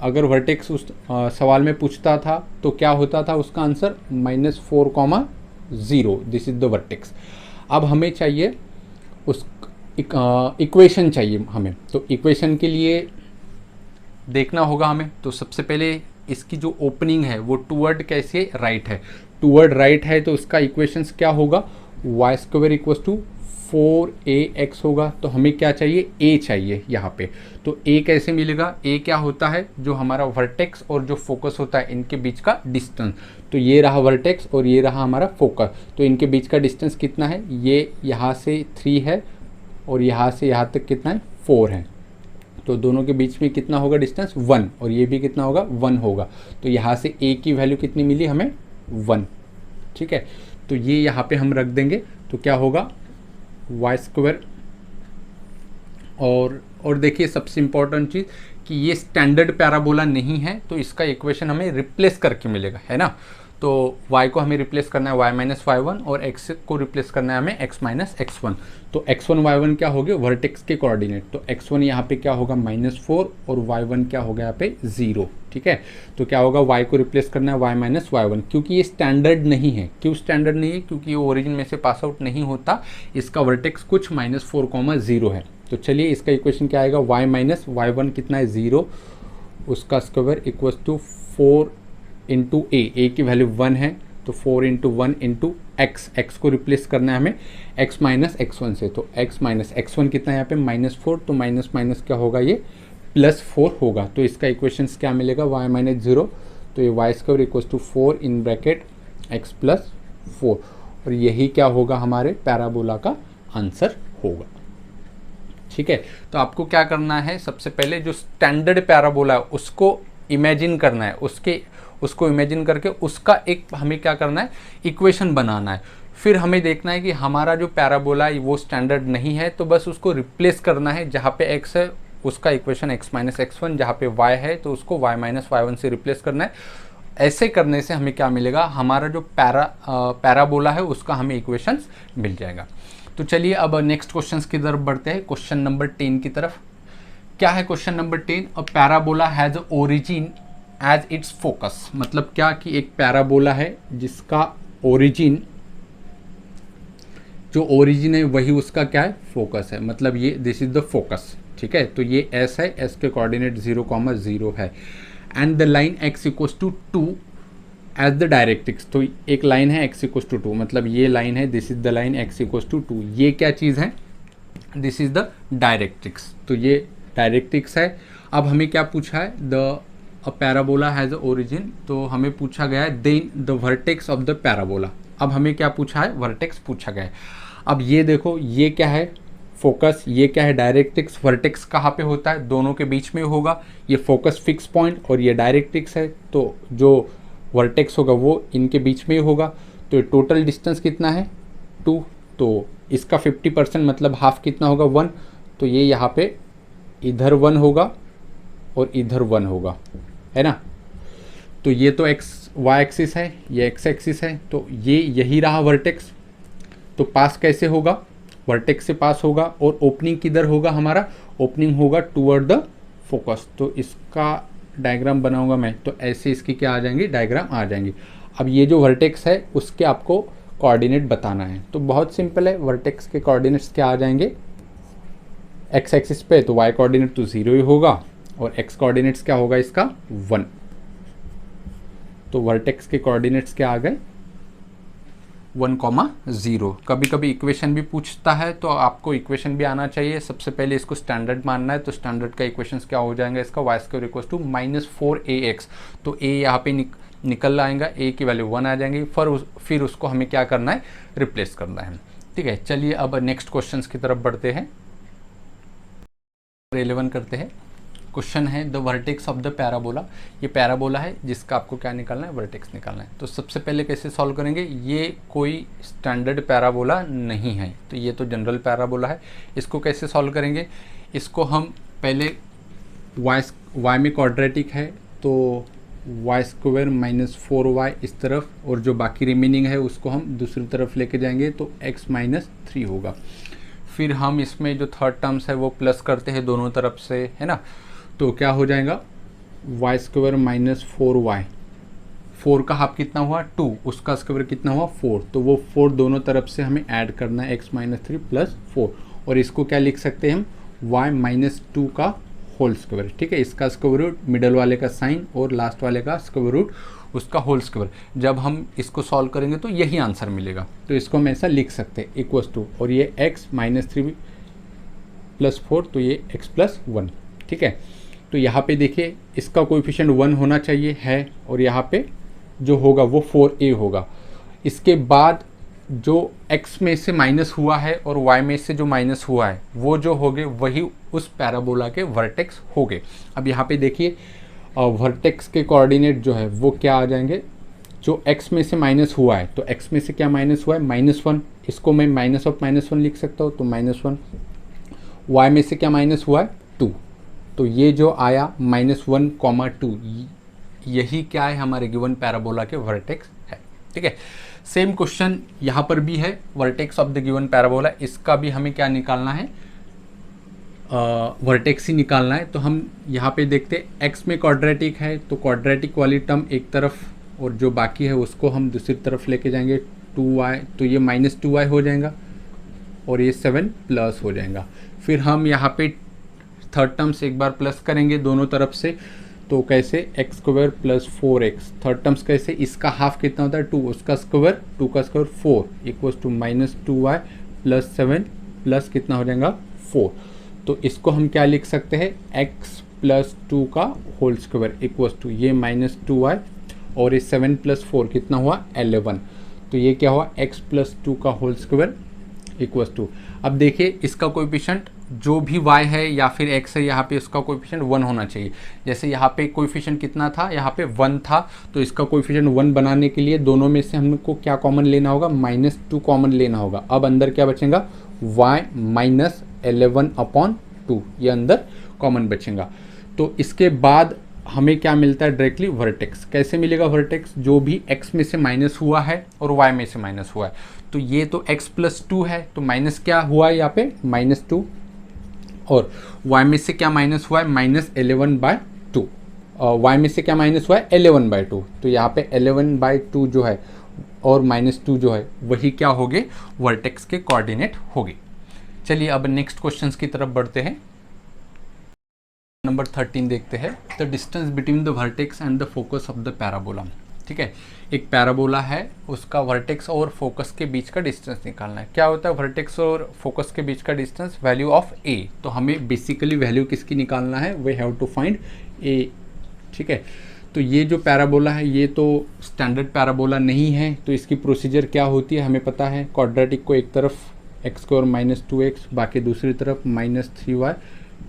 अगर वर्टेक्स उस सवाल में पूछता था तो क्या होता था उसका answer, -4,0, this is the vertex. अब हमें चाहिए उस इक्वेशन चाहिए हमें, तो इक्वेशन के लिए देखना होगा हमें। तो सबसे पहले इसकी जो ओपनिंग है वो टूवर्ड कैसे, राइट है, टूवर्ड राइट है, तो इसका इक्वेशंस क्या होगा, y² = 4ax होगा। तो हमें क्या चाहिए, a चाहिए यहाँ पे। तो a कैसे मिलेगा, a क्या होता है, जो हमारा वर्टेक्स और जो फोकस होता है इनके बीच का डिस्टेंस। तो ये रहा वर्टेक्स और ये रहा हमारा फोकस, तो इनके बीच का डिस्टेंस कितना है, ये यहाँ से 3 है और यहाँ से यहाँ तक कितना है, 4 है। तो दोनों के बीच में कितना होगा डिस्टेंस, 1, और ये भी कितना होगा, 1 होगा। तो यहाँ से a की वैल्यू कितनी मिली हमें, 1। ठीक है, तो ये यहाँ पे हम रख देंगे। तो क्या होगा, y²। और देखिए सबसे इम्पोर्टेंट चीज़ कि ये स्टैंडर्ड पैराबोला नहीं है, तो इसका इक्वेशन हमें रिप्लेस करके मिलेगा, है ना। तो y को हमें रिप्लेस करना है y-y1 और x को रिप्लेस करना है हमें x-x1। तो x1 y1 क्या हो गए, वर्टेक्स के कोऑर्डिनेट। तो x1 यहाँ पे क्या होगा, -4 और y1 क्या होगा यहाँ पे 0। ठीक है, तो क्या होगा, y को रिप्लेस करना है y-y1, क्योंकि ये स्टैंडर्ड नहीं है। क्यों स्टैंडर्ड नहीं है, क्योंकि ये ओरिजिन में से पास आउट नहीं होता, इसका वर्टेक्स कुछ -4,0 है। तो चलिए इसका इक्वेशन क्या आएगा, y-y1 कितना है, 0, उसका स्क्वायर = 4 × a की वैल्यू 1 है, तो 4 × 1 × x को रिप्लेस करना है हमें x-x1 से। तो x-x1 कितना है यहाँ पे, -4, तो माइनस माइनस क्या होगा, ये +4 होगा। तो इसका इक्वेशंस क्या मिलेगा, y-0, तो ये y² = 4 इन ब्रैकेट x + 4, और यही क्या होगा, हमारे पैराबोला का आंसर होगा। ठीक है, तो आपको क्या करना है, सबसे पहले जो स्टैंडर्ड पैराबोला है उसको इमेजिन करना है, उसको इमेजिन करके उसका एक हमें क्या करना है, इक्वेशन बनाना है। फिर हमें देखना है कि हमारा जो पैराबोला है वो स्टैंडर्ड नहीं है, तो बस उसको रिप्लेस करना है, जहाँ पे x है उसका इक्वेशन x-x1, जहाँ पे y है तो उसको y-y1 से रिप्लेस करना है। ऐसे करने से हमें क्या मिलेगा, हमारा जो पैराबोला है उसका हमें इक्वेशंस मिल जाएगा। तो चलिए अब नेक्स्ट क्वेश्चन की तरफ बढ़ते हैं, क्वेश्चन नंबर 10 की तरफ। क्या है question number 10, a parabola has origin as its focus. मतलब क्या कि एक पैराबोला है जिसका ओरिजिन, जो ओरिजिन है वही उसका क्या है, फोकस है। मतलब ये दिस इज द फोकस। ठीक है, तो ये s है, s के कोऑर्डिनेट 0,0 है, and the line x = 2 as the directrix. तो एक लाइन है x = 2, मतलब ये लाइन है, this is the line x = 2। ये क्या चीज़ है, दिस इज द डायरेक्ट्रिक्स। तो ये डायरेक्ट्रिक्स है। अब हमें क्या पूछा है, द पैराबोला हैज़ ओरिजिन, तो हमें पूछा गया है then the vertex of the parabola. अब हमें क्या पूछा है, वर्टेक्स पूछा गया है। अब ये देखो, ये क्या है, फोकस, ये क्या है, डायरेक्ट्रिक्स। वर्टेक्स कहाँ पे होता है, दोनों के बीच में होगा। ये फोकस फिक्स पॉइंट और ये डायरेक्ट्रिक्स है, तो जो वर्टेक्स होगा वो इनके बीच में होगा। तो टोटल डिस्टेंस कितना है, 2, तो इसका 50% मतलब हाफ कितना होगा, 1। तो ये यहाँ पे इधर 1 होगा और इधर 1 होगा, है ना। तो ये तो y एक्सिस है, ये x एक्सिस है, तो ये यही रहा वर्टेक्स। तो पास कैसे होगा, वर्टेक्स से पास होगा, और ओपनिंग किधर होगा, हमारा ओपनिंग होगा टूवर्ड द फोकस। तो इसका डायग्राम बनाऊंगा मैं, तो ऐसे इसकी क्या आ जाएंगी, डायग्राम आ जाएंगी। अब ये जो वर्टेक्स है उसके आपको कोऑर्डिनेट बताना है, तो बहुत सिंपल है। वर्टेक्स के कोऑर्डिनेट्स क्या आ जाएंगे, x एक्सिस पे तो y कोऑर्डिनेट तो 0 ही होगा, और x कोऑर्डिनेट्स क्या होगा इसका, 1। तो वर्टेक्स के कोऑर्डिनेट्स क्या आ गए, 1,0। कभी कभी इक्वेशन भी पूछता है, तो आपको इक्वेशन भी आना चाहिए। सबसे पहले इसको स्टैंडर्ड मानना है, तो स्टैंडर्ड का इक्वेशन क्या हो जाएगा इसका, y² = -4ax। तो a यहाँ पे निकल आएगा, a की वैल्यू 1 आ जाएंगी, फिर उसको हमें क्या करना है, रिप्लेस करना है। ठीक है, चलिए अब नेक्स्ट क्वेश्चन की तरफ बढ़ते हैं। 11 करते हैं। क्वेश्चन है the vertex of the parabola. ये पैराबोला है जिसका आपको क्या निकालना है, वर्टेक्स निकालना है। तो सबसे पहले कैसे सॉल्व करेंगे, ये कोई स्टैंडर्ड पैराबोला नहीं है, तो ये तो जनरल पैराबोला है। इसको कैसे सॉल्व करेंगे, इसको हम पहले y में क्वाड्रेटिक है, तो वाई स्क्वायर माइनस 4y इस तरफ, और जो बाकी रिमेनिंग है उसको हम दूसरी तरफ लेके जाएंगे तो x माइनस 3 होगा। फिर हम इसमें जो थर्ड टर्म्स है वो प्लस करते हैं दोनों तरफ से, है ना, तो क्या हो जाएगा वाई स्क्वायर माइनस 4y, 4 का हाफ कितना हुआ 2, उसका स्क्वायर कितना हुआ 4, तो वो 4 दोनों तरफ से हमें ऐड करना है x माइनस 3 प्लस 4, और इसको क्या लिख सकते हैं हम y माइनस 2 का होल स्क्वायर। ठीक है, इसका स्क्वायर रूट, मिडल वाले का साइन और लास्ट वाले का स्क्वायर रूट उसका होल स्क्वायर। जब हम इसको सॉल्व करेंगे तो यही आंसर मिलेगा, तो इसको हम ऐसा लिख सकते हैं इक्वल्स टू, और ये x माइनस 3 प्लस 4, तो ये x प्लस 1। ठीक है, तो यहाँ पे देखिए इसका कोएफिशिएंट 1 होना चाहिए है, और यहाँ पे जो होगा वो 4a होगा। इसके बाद जो x में से माइनस हुआ है और y में से जो माइनस हुआ है वो जो हो गए वही उस पैराबोला के वर्टेक्स हो गए। अब यहाँ पे देखिए वर्टेक्स के कोऑर्डिनेट जो है वो क्या आ जाएंगे, जो x में से माइनस हुआ है तो x में से क्या माइनस हुआ है -1, इसको मैं माइनस ऑफ -1 लिख सकता हूँ, तो -1। y में से क्या माइनस हुआ है 2, तो ये जो आया -1, 2, यही क्या है हमारे गिवन पैराबोला के वर्टेक्स है। ठीक है, सेम क्वेश्चन यहाँ पर भी है, vertex of the given parabola, इसका भी हमें क्या निकालना है, वर्टेक्स ही निकालना है। तो हम यहाँ पे देखते हैं x में क्वाड्रेटिक है तो क्वाड्रेटिक वाली टर्म एक तरफ, और जो बाकी है उसको हम दूसरी तरफ लेके जाएंगे 2y, तो ये -2y हो जाएगा और ये 7 प्लस हो जाएगा। फिर हम यहाँ पे थर्ड टर्म से एक बार प्लस करेंगे दोनों तरफ से, तो कैसे x square plus 4x, third terms कैसे, इसका हाफ कितना होता है 2, उसका स्क्वायर 2 का square 4 equals to -2y plus 7 plus कितना हो जाएगा 4। तो इसको हम क्या लिख सकते हैं x प्लस 2 का होल स्क्वायर इक्वल्स टू ये -2y और ये 7 प्लस 4 कितना हुआ 11, तो ये क्या हुआ x प्लस 2 का होल स्क्वायर इक्वल्स टू। अब देखिए इसका कोएफिशिएंट जो भी y है या फिर x है, यहाँ पे इसका कोएफिशिएंट 1 होना चाहिए। जैसे यहाँ पे कोएफिशिएंट कितना था, यहाँ पे 1 था, तो इसका कोएफिशिएंट 1 बनाने के लिए दोनों में से हमको क्या कॉमन लेना होगा, -2 कॉमन लेना होगा। अब अंदर क्या बचेगा y माइनस 11/2, ये अंदर कॉमन बचेगा। तो इसके बाद हमें क्या मिलता है डायरेक्टली वर्टेक्स। कैसे मिलेगा वर्टेक्स, जो भी x में से माइनस हुआ है और y में से माइनस हुआ है, तो ये तो x प्लस 2 है, तो माइनस क्या हुआ है यहाँ पे -2, और y में से क्या माइनस हुआ है -11/2, y में से क्या माइनस हुआ है 11/2, तो यहाँ पे 11/2 जो है और -2 जो है वही क्या हो गए वर्टेक्स के कोऑर्डिनेट हो गए। चलिए अब नेक्स्ट क्वेश्चंस की तरफ बढ़ते हैं। नंबर 13 देखते हैं, the distance between the vertex and the focus of the parabola. ठीक है, एक पैराबोला है, उसका वर्टेक्स और फोकस के बीच का डिस्टेंस निकालना है। क्या होता है वर्टेक्स और फोकस के बीच का डिस्टेंस, वैल्यू ऑफ a, तो हमें बेसिकली वैल्यू किसकी निकालना है, we have to find a। ठीक है, तो ये जो पैराबोला है ये तो स्टैंडर्ड पैराबोला नहीं है, तो इसकी प्रोसीजर क्या होती है हमें पता है, क्वाड्रेटिक को एक तरफ x स्क्वायर -2x, बाकी दूसरी तरफ -3y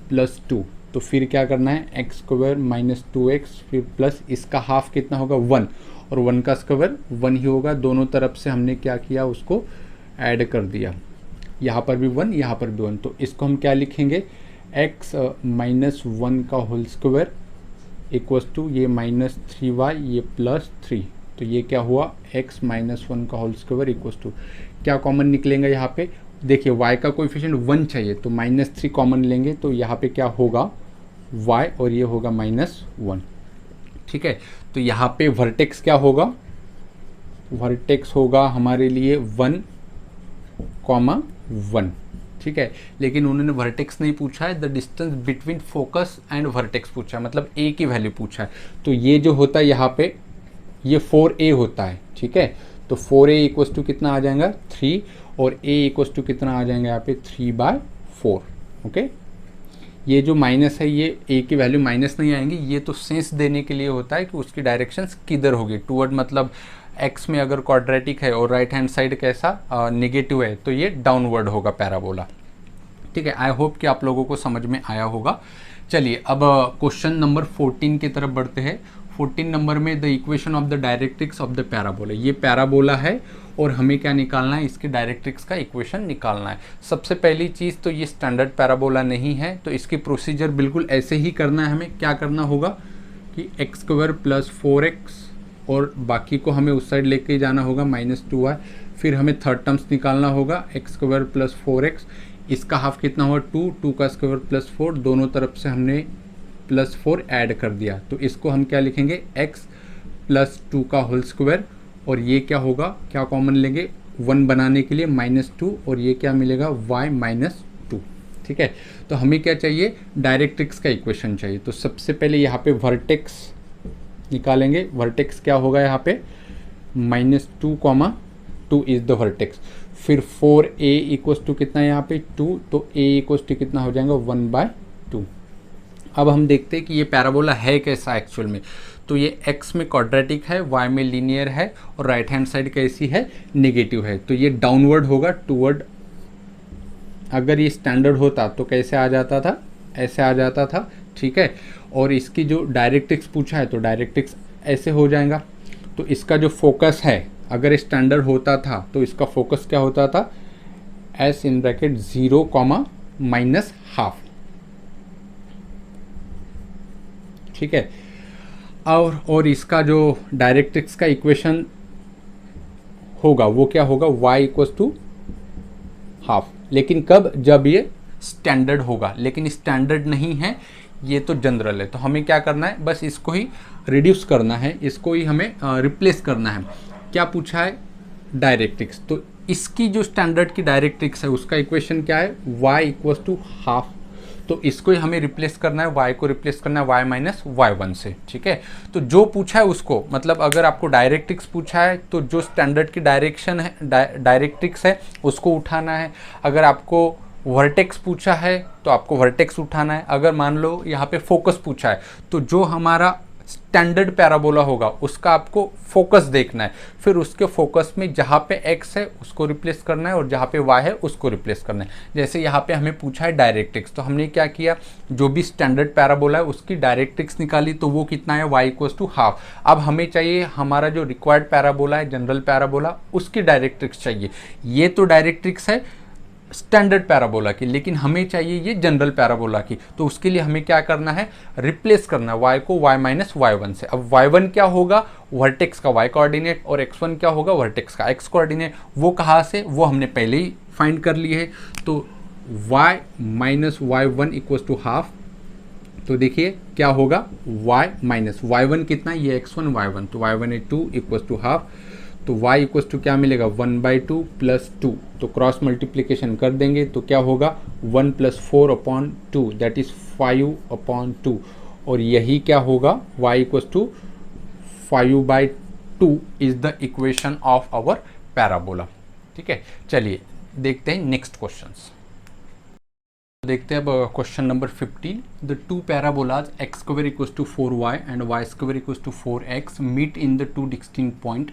प्लस 2, तो फिर क्या करना है x स्क्वायर -2x फिर प्लस इसका हाफ कितना होगा 1, और 1 का स्क्वायर 1 ही होगा। दोनों तरफ से हमने क्या किया उसको ऐड कर दिया, यहाँ पर भी 1 यहाँ पर भी 1, तो इसको हम क्या लिखेंगे x -1 का होल स्क्वायर इक्वल्स टू ये -3y ये +3, तो ये क्या हुआ x -1 का होल स्क्वायर इक्वल्स टू, क्या कॉमन निकलेगा यहाँ पे, देखिए y का कोएफिशिएंट 1 चाहिए तो -3 कॉमन लेंगे, तो यहाँ पे क्या होगा y और ये होगा -1। ठीक है, तो यहाँ पे वर्टेक्स क्या होगा, वर्टेक्स होगा हमारे लिए 1, 1। ठीक है, लेकिन उन्होंने वर्टेक्स नहीं पूछा है, the distance between focus and vertex पूछा है, मतलब a की वैल्यू पूछा है। तो ये जो होता है यहाँ पे ये 4a होता है। ठीक है, तो 4a इक्वल्स टू कितना आ जाएगा 3, और a इक्वल्स टू कितना आ जाएगा यहाँ पे 3/4। ओके, ये जो माइनस है ये a की वैल्यू माइनस नहीं आएंगी, ये तो सेंस देने के लिए होता है कि उसकी डायरेक्शंस किधर होगी, टूवर्ड, मतलब x में अगर क्वाड्रेटिक है और राइट हैंड साइड कैसा नेगेटिव है तो ये डाउनवर्ड होगा पैराबोला। ठीक है, आई होप कि आप लोगों को समझ में आया होगा। चलिए अब क्वेश्चन नंबर 14 की तरफ बढ़ते हैं। 14 नंबर में the equation of the directrix of the parabola, ये पैराबोला है और हमें क्या निकालना है, इसके डायरेक्ट्रिक्स का इक्वेशन निकालना है। सबसे पहली चीज़ तो ये स्टैंडर्ड पैराबोला नहीं है, तो इसकी प्रोसीजर बिल्कुल ऐसे ही करना है। हमें क्या करना होगा, कि एक्स स्क्वायर प्लस 4x और बाकी को हमें उस साइड लेके जाना होगा -2y। फिर हमें थर्ड टर्म्स निकालना होगा एक्स स्क्वायर प्लस 4x, इसका हाफ कितना हुआ 2 का स्क्वायर प्लस 4, दोनों तरफ से हमने +4 ऐड कर दिया, तो इसको हम क्या लिखेंगे x प्लस 2 का होल स्क्वायर, और ये क्या होगा, क्या कॉमन लेंगे 1 बनाने के लिए -2, और ये क्या मिलेगा y -2। ठीक है, तो हमें क्या चाहिए, डायरेक्ट्रिक्स का इक्वेशन चाहिए। तो सबसे पहले यहाँ पे वर्टेक्स निकालेंगे। वर्टेक्स क्या होगा यहाँ पे -2, 2 इज द वर्टेक्स। फिर 4a इक्वल्स टू कितना है यहाँ पे 2, तो a इक्वल्स टू कितना हो जाएगा 1/2। अब हम देखते हैं कि ये पैराबोला है कैसा एक्चुअल में। तो ये x में क्वाड्रेटिक है, y में लीनियर है, और राइट हैंड साइड कैसी है, नेगेटिव है। तो ये डाउनवर्ड होगा टूवर्ड। अगर ये स्टैंडर्ड होता तो कैसे आ जाता था, ऐसे आ जाता था। ठीक है, और इसकी जो डायरेक्ट्रिक्स पूछा है तो डायरेक्ट्रिक्स ऐसे हो जाएगा। तो इसका जो फोकस है, अगर स्टैंडर्ड होता था तो इसका फोकस क्या होता था, S इन ब्रैकेट 0, -12। ठीक है, और इसका जो डायरेक्ट्रिक्स का इक्वेशन होगा वो क्या होगा, y इक्वल्स टू हाफ। लेकिन कब, जब ये स्टैंडर्ड होगा। लेकिन स्टैंडर्ड नहीं है, ये तो जनरल है। तो हमें क्या करना है, बस इसको ही रिड्यूस करना है, इसको ही हमें रिप्लेस करना है। क्या पूछा है, डायरेक्ट्रिक्स। तो इसकी जो स्टैंडर्ड की डायरेक्ट्रिक्स है उसका इक्वेशन क्या है, y इक्वल्स टू हाफ। तो इसको ही हमें रिप्लेस करना है, y को रिप्लेस करना है y - y1 से। ठीक है, तो जो पूछा है उसको, मतलब अगर आपको डायरेक्ट्रिक्स पूछा है तो जो स्टैंडर्ड की डायरेक्शन है, डायरेक्ट्रिक्स है उसको उठाना है। अगर आपको वर्टेक्स पूछा है तो आपको वर्टेक्स उठाना है। अगर मान लो यहाँ पे फोकस पूछा है तो जो हमारा स्टैंडर्ड पैराबोला होगा उसका आपको फोकस देखना है। फिर उसके फोकस में जहाँ पे x है उसको रिप्लेस करना है, और जहाँ पे y है उसको रिप्लेस करना है। जैसे यहाँ पे हमें पूछा है डायरेक्ट्रिक्स, तो हमने क्या किया, जो भी स्टैंडर्ड पैराबोला है उसकी डायरेक्ट्रिक्स निकाली, तो वो कितना है, y इक्वल्स टू हाफ। अब हमें चाहिए हमारा जो रिक्वायर्ड पैराबोला है, जनरल पैराबोला, उसकी डायरेक्ट्रिक्स चाहिए। ये तो डायरेक्ट्रिक्स है स्टैंडर्ड पैराबोला की, लेकिन हमें चाहिए ये जनरल पैराबोला की। तो उसके लिए हमें क्या करना है, रिप्लेस करना है y को y - y1 से। अब y1 क्या होगा, वर्टेक्स का y कोऑर्डिनेट, और x1 क्या होगा, वर्टेक्स का x कोऑर्डिनेट। वो कहाँ से, वो हमने पहले ही फाइंड कर लिए है। तो y - y1 equals to half. तो देखिए क्या होगा, y - y1 कितना, ये x1 y1, तो y1 है 2 इक्वल्स टू हाफ। तो y इक्वल्स टू क्या मिलेगा, 1/2 + 2। तो क्रॉस मल्टीप्लिकेशन कर देंगे तो क्या होगा, 1 + 4/2, दैट इज 5/2। और यही क्या होगा, y equals to 5/2 is the equation of our parabola. ठीक है, चलिए देखते हैं नेक्स्ट क्वेश्चंस। देखते हैं अब question number 15। The two parabolas x square equals to 4y and y square equals to 4x meet in the two distinct point,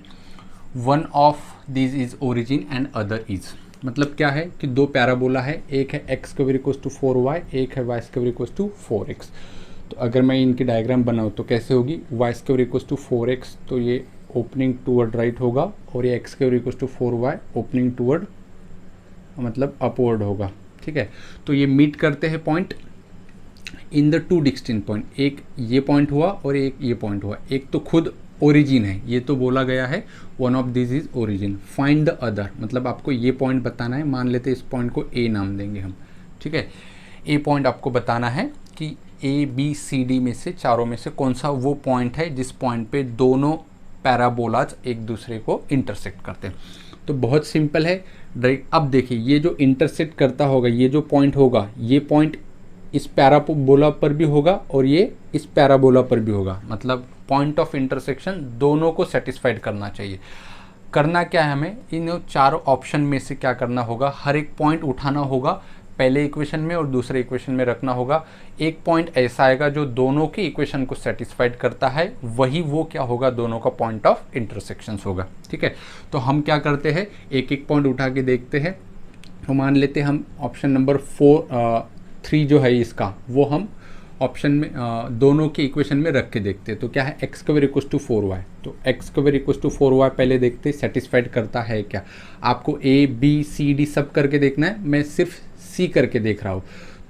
one of this is origin and other is. मतलब क्या है कि दो parabola है, एक है x square equals to 4y, एक है y square equals to 4x। तो अगर मैं इनकी डायग्राम बनाऊँ तो कैसे होगी, y square equals to 4x, तो ये ओपनिंग टूवर्ड राइट होगा, और ये x square equals to 4y opening toward मतलब अपवर्ड होगा। ठीक है, तो ये मीट करते हैं point in the two distinct point. एक ये पॉइंट हुआ और एक ये पॉइंट हुआ। एक तो खुद ओरिजिन है, ये तो बोला गया है one of this is origin. Find the other, मतलब आपको ये पॉइंट बताना है। मान लेते हैं इस पॉइंट को ए नाम देंगे हम। ठीक है, ए पॉइंट आपको बताना है कि ABCD में से, चारों में से कौन सा वो पॉइंट है जिस पॉइंट पे दोनों पैराबोलाज एक दूसरे को इंटरसेक्ट करते हैं। तो बहुत सिंपल है डायरेक्ट। अब देखिए ये जो इंटरसेक्ट करता होगा, ये जो पॉइंट होगा, ये पॉइंट इस पैराबोला पर भी होगा और ये इस पैराबोला पर भी होगा। मतलब पॉइंट ऑफ इंटरसेक्शन दोनों को सेटिस्फाइड करना चाहिए। करना क्या है, हमें इन चारों ऑप्शन में से क्या करना होगा, हर एक पॉइंट उठाना होगा, पहले इक्वेशन में और दूसरे इक्वेशन में रखना होगा। एक पॉइंट ऐसा आएगा जो दोनों की इक्वेशन को सेटिस्फाइड करता है, वही वो क्या होगा, दोनों का पॉइंट ऑफ इंटरसेक्शन होगा। ठीक है, तो हम क्या करते हैं, एक एक पॉइंट उठा के देखते हैं। तो मान लेते हैं हम ऑप्शन नंबर 3 जो है इसका, वो हम ऑप्शन में दोनों के इक्वेशन में रख के देखते हैं। तो क्या है, x square equals to 4y। तो x square equals to 4y पहले देखते हैं सेटिस्फाइड करता है क्या। आपको ABCD सब करके देखना है, मैं सिर्फ C करके देख रहा हूँ।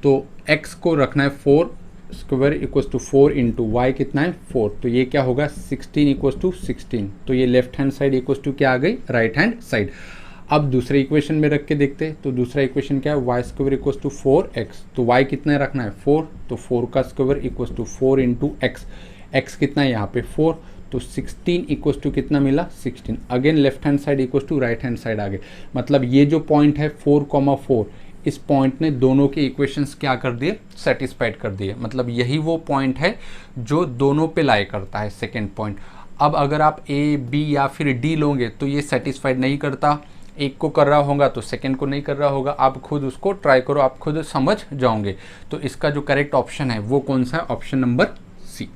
तो x को रखना है 4, square equals to 4 into y कितना है 4, तो ये क्या होगा 16 इक्वल्स टू 16, तो ये left hand side equals to क्या आ गई राइट हैंड साइड। अब दूसरे इक्वेशन में रख के देखते हैं, तो दूसरा इक्वेशन क्या है Y square equals to 4x, तो वाई कितना रखना है 4, तो 4 का square equals to 4 into x, x कितना है यहाँ पे 4, तो 16 इक्वल्स टू कितना मिला 16, again left hand side equals to right hand side आ गए। मतलब ये जो पॉइंट है 4,4, इस पॉइंट ने दोनों के इक्वेशंस क्या कर दिए सेटिस्फाइड कर दिए, मतलब यही वो पॉइंट है जो दोनों पे लाई करता है सेकेंड पॉइंट। अब अगर आप ए बी या फिर डी लोगे तो ये सेटिस्फाइड नहीं करता, एक को कर रहा होगा तो सेकंड को नहीं कर रहा होगा, आप खुद उसको ट्राई करो, आप खुद समझ जाओगे। तो इसका जो करेक्ट ऑप्शन है वो कौन सा है, ऑप्शन नंबर सी।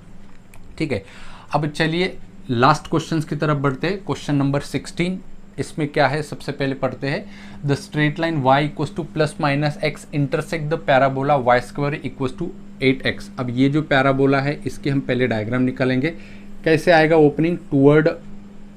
ठीक है, अब चलिए लास्ट क्वेश्चंस की तरफ बढ़ते हैं। क्वेश्चन नंबर 16, इसमें क्या है सबसे पहले पढ़ते हैं। The straight line y equals to plus minus x intersect the parabola y square equals to 8x। अब ये जो पैराबोला है इसकी हम पहले डायग्राम निकालेंगे। कैसे आएगा, ओपनिंग टूवर्ड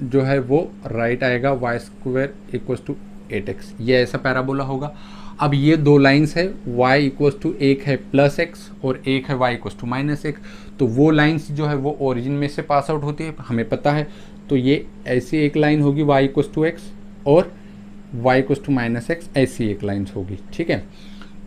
जो है वो राइट आएगा, Y square equals to 8x, ये ऐसा पैराबोला होगा। अब ये दो लाइंस है, y इक्वल्स टू एक है प्लस एक्स और एक है y equals to minus x, तो वो लाइंस जो है वो ओरिजिन में से पास आउट होती है, हमें पता है। तो ये ऐसी एक लाइन होगी y इक्वल्स टू एक्स और y equals to minus x, ऐसी एक लाइंस होगी। ठीक है,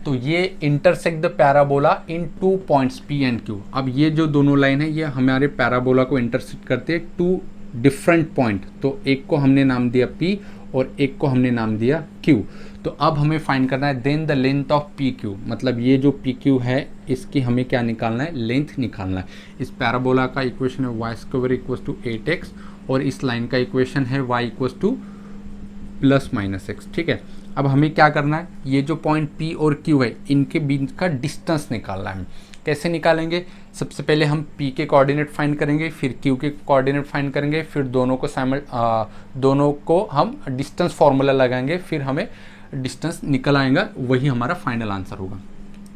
तो ये intersect the parabola in 2 points P and Q। अब ये जो दोनों लाइन है ये हमारे पैराबोला को इंटरसेक्ट करते हैं 2 डिफरेंट पॉइंट, तो एक को हमने नाम दिया P और एक को हमने नाम दिया Q। तो अब हमें फाइंड करना है then the length of PQ, मतलब ये जो PQ है इसकी हमें क्या निकालना है, लेंथ निकालना है। इस पैराबोला का इक्वेशन है Y square equals to 8x और इस लाइन का इक्वेशन है y equals to plus minus x. ठीक है, अब हमें क्या करना है, ये जो पॉइंट P और Q है इनके बीच का डिस्टेंस निकालना है। कैसे निकालेंगे, सबसे पहले हम P के कोऑर्डिनेट फाइंड करेंगे, फिर Q के कोऑर्डिनेट फाइंड करेंगे, फिर दोनों को हम डिस्टेंस फार्मूला लगाएंगे, फिर हमें डिस्टेंस निकल आएगा, वही हमारा फाइनल आंसर होगा।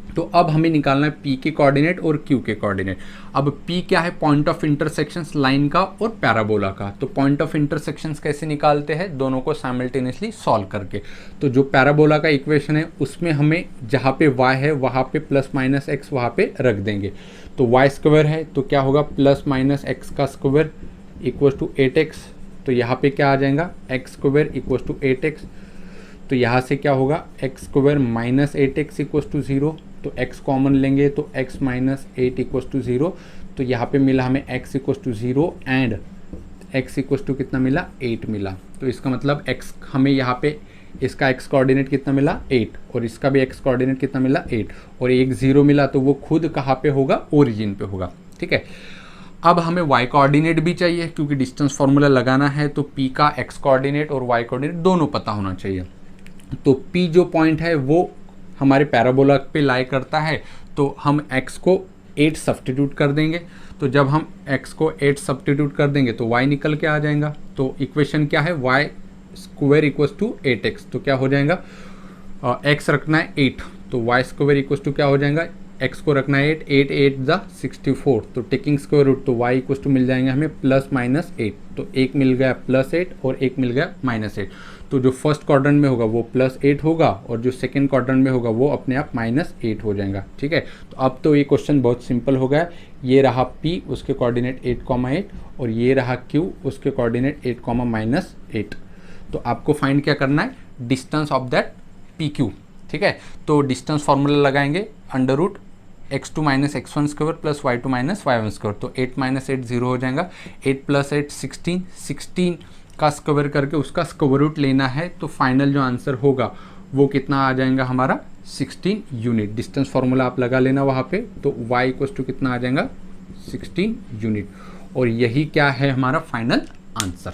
तो अब हमें निकालना है P के कोऑर्डिनेट और Q के कोऑर्डिनेट। अब P क्या है, पॉइंट ऑफ इंटरसेक्शंस लाइन का और पैराबोला का। तो पॉइंट ऑफ इंटरसेक्शंस कैसे निकालते हैं, दोनों को साइमल्टेनियसली सॉल्व करके। तो जो पैराबोला का इक्वेशन है उसमें हमें जहाँ पे y है वहाँ पे प्लस माइनस एक्स वहाँ पे रख देंगे। तो वाई स्क्वायर है तो क्या होगा प्लस माइनस एक्स का स्क्वायर इक्वल टू 8x, तो यहाँ पे क्या आ जाएगा x square equal to 8x, तो यहाँ से क्या होगा x square minus 8x equal to 0, तो x कॉमन लेंगे तो x माइनस 8 इक्वल टू 0, तो यहाँ पे मिला हमें x equal to 0 and x equal to कितना मिला 8 मिला। तो इसका मतलब x हमें यहाँ पे इसका x कोऑर्डिनेट कितना मिला 8 और इसका भी x कोऑर्डिनेट कितना मिला 8 और एक 0 मिला, तो वो खुद कहाँ पे होगा, ओरिजिन पे होगा। ठीक है, अब हमें y कोऑर्डिनेट भी चाहिए क्योंकि डिस्टेंस फार्मूला लगाना है, तो P का x कोऑर्डिनेट और y कोऑर्डिनेट दोनों पता होना चाहिए। तो P जो पॉइंट है वो हमारे पैराबोला पे लाई करता है, तो हम x को 8 सब्स्टिट्यूट कर देंगे। तो जब हम x को 8 सब्स्टिट्यूट कर देंगे तो y निकल के आ जाएगा। तो इक्वेशन क्या है, y square equals to 8x, तो क्या हो जाएगा x रखना है 8, तो y स्क्वायर इक्वल्स टू क्या हो जाएगा, x को रखना है 8, 8 8 द 64, तो टेकिंग स्क्वायर रूट, तो y इक्वल्स टू मिल जाएंगे हमें प्लस माइनस 8, तो एक मिल गया प्लस 8 और एक मिल गया माइनस 8। तो जो फर्स्ट क्वाड्रेंट में होगा वो प्लस 8 होगा और जो सेकंड क्वाड्रेंट में होगा वो अपने आप माइनस 8 हो जाएगा। ठीक है, तो अब तो ये क्वेश्चन बहुत सिंपल हो गया। ये रहा P उसके कोऑर्डिनेट 8,8 और ये रहा Q उसके कोऑर्डिनेट 8,-8। तो आपको फाइंड क्या करना है, डिस्टेंस ऑफ दैट PQ। ठीक है, तो डिस्टेंस फार्मूला लगाएंगे under root x2 minus x1 square plus y2 minus y1 square, तो 8 माइनस 8 0 हो जाएगा, 8 प्लस 8 16, 16 का स्क्वायर करके उसका स्क्वायर रूट लेना है, तो फाइनल जो आंसर होगा वो कितना आ जाएगा हमारा 16 यूनिट। डिस्टेंस फार्मूला आप लगा लेना वहाँ पे, तो y इक्वल्स टू कितना आ जाएगा 16 यूनिट, और यही क्या है हमारा फाइनल आंसर।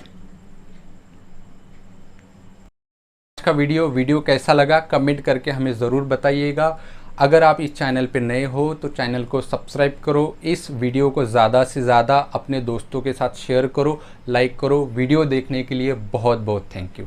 आज का वीडियो कैसा लगा कमेंट करके हमें ज़रूर बताइएगा। अगर आप इस चैनल पे नए हो तो चैनल को सब्सक्राइब करो, इस वीडियो को ज़्यादा से ज़्यादा अपने दोस्तों के साथ शेयर करो, लाइक करो। वीडियो देखने के लिए बहुत बहुत थैंक यू।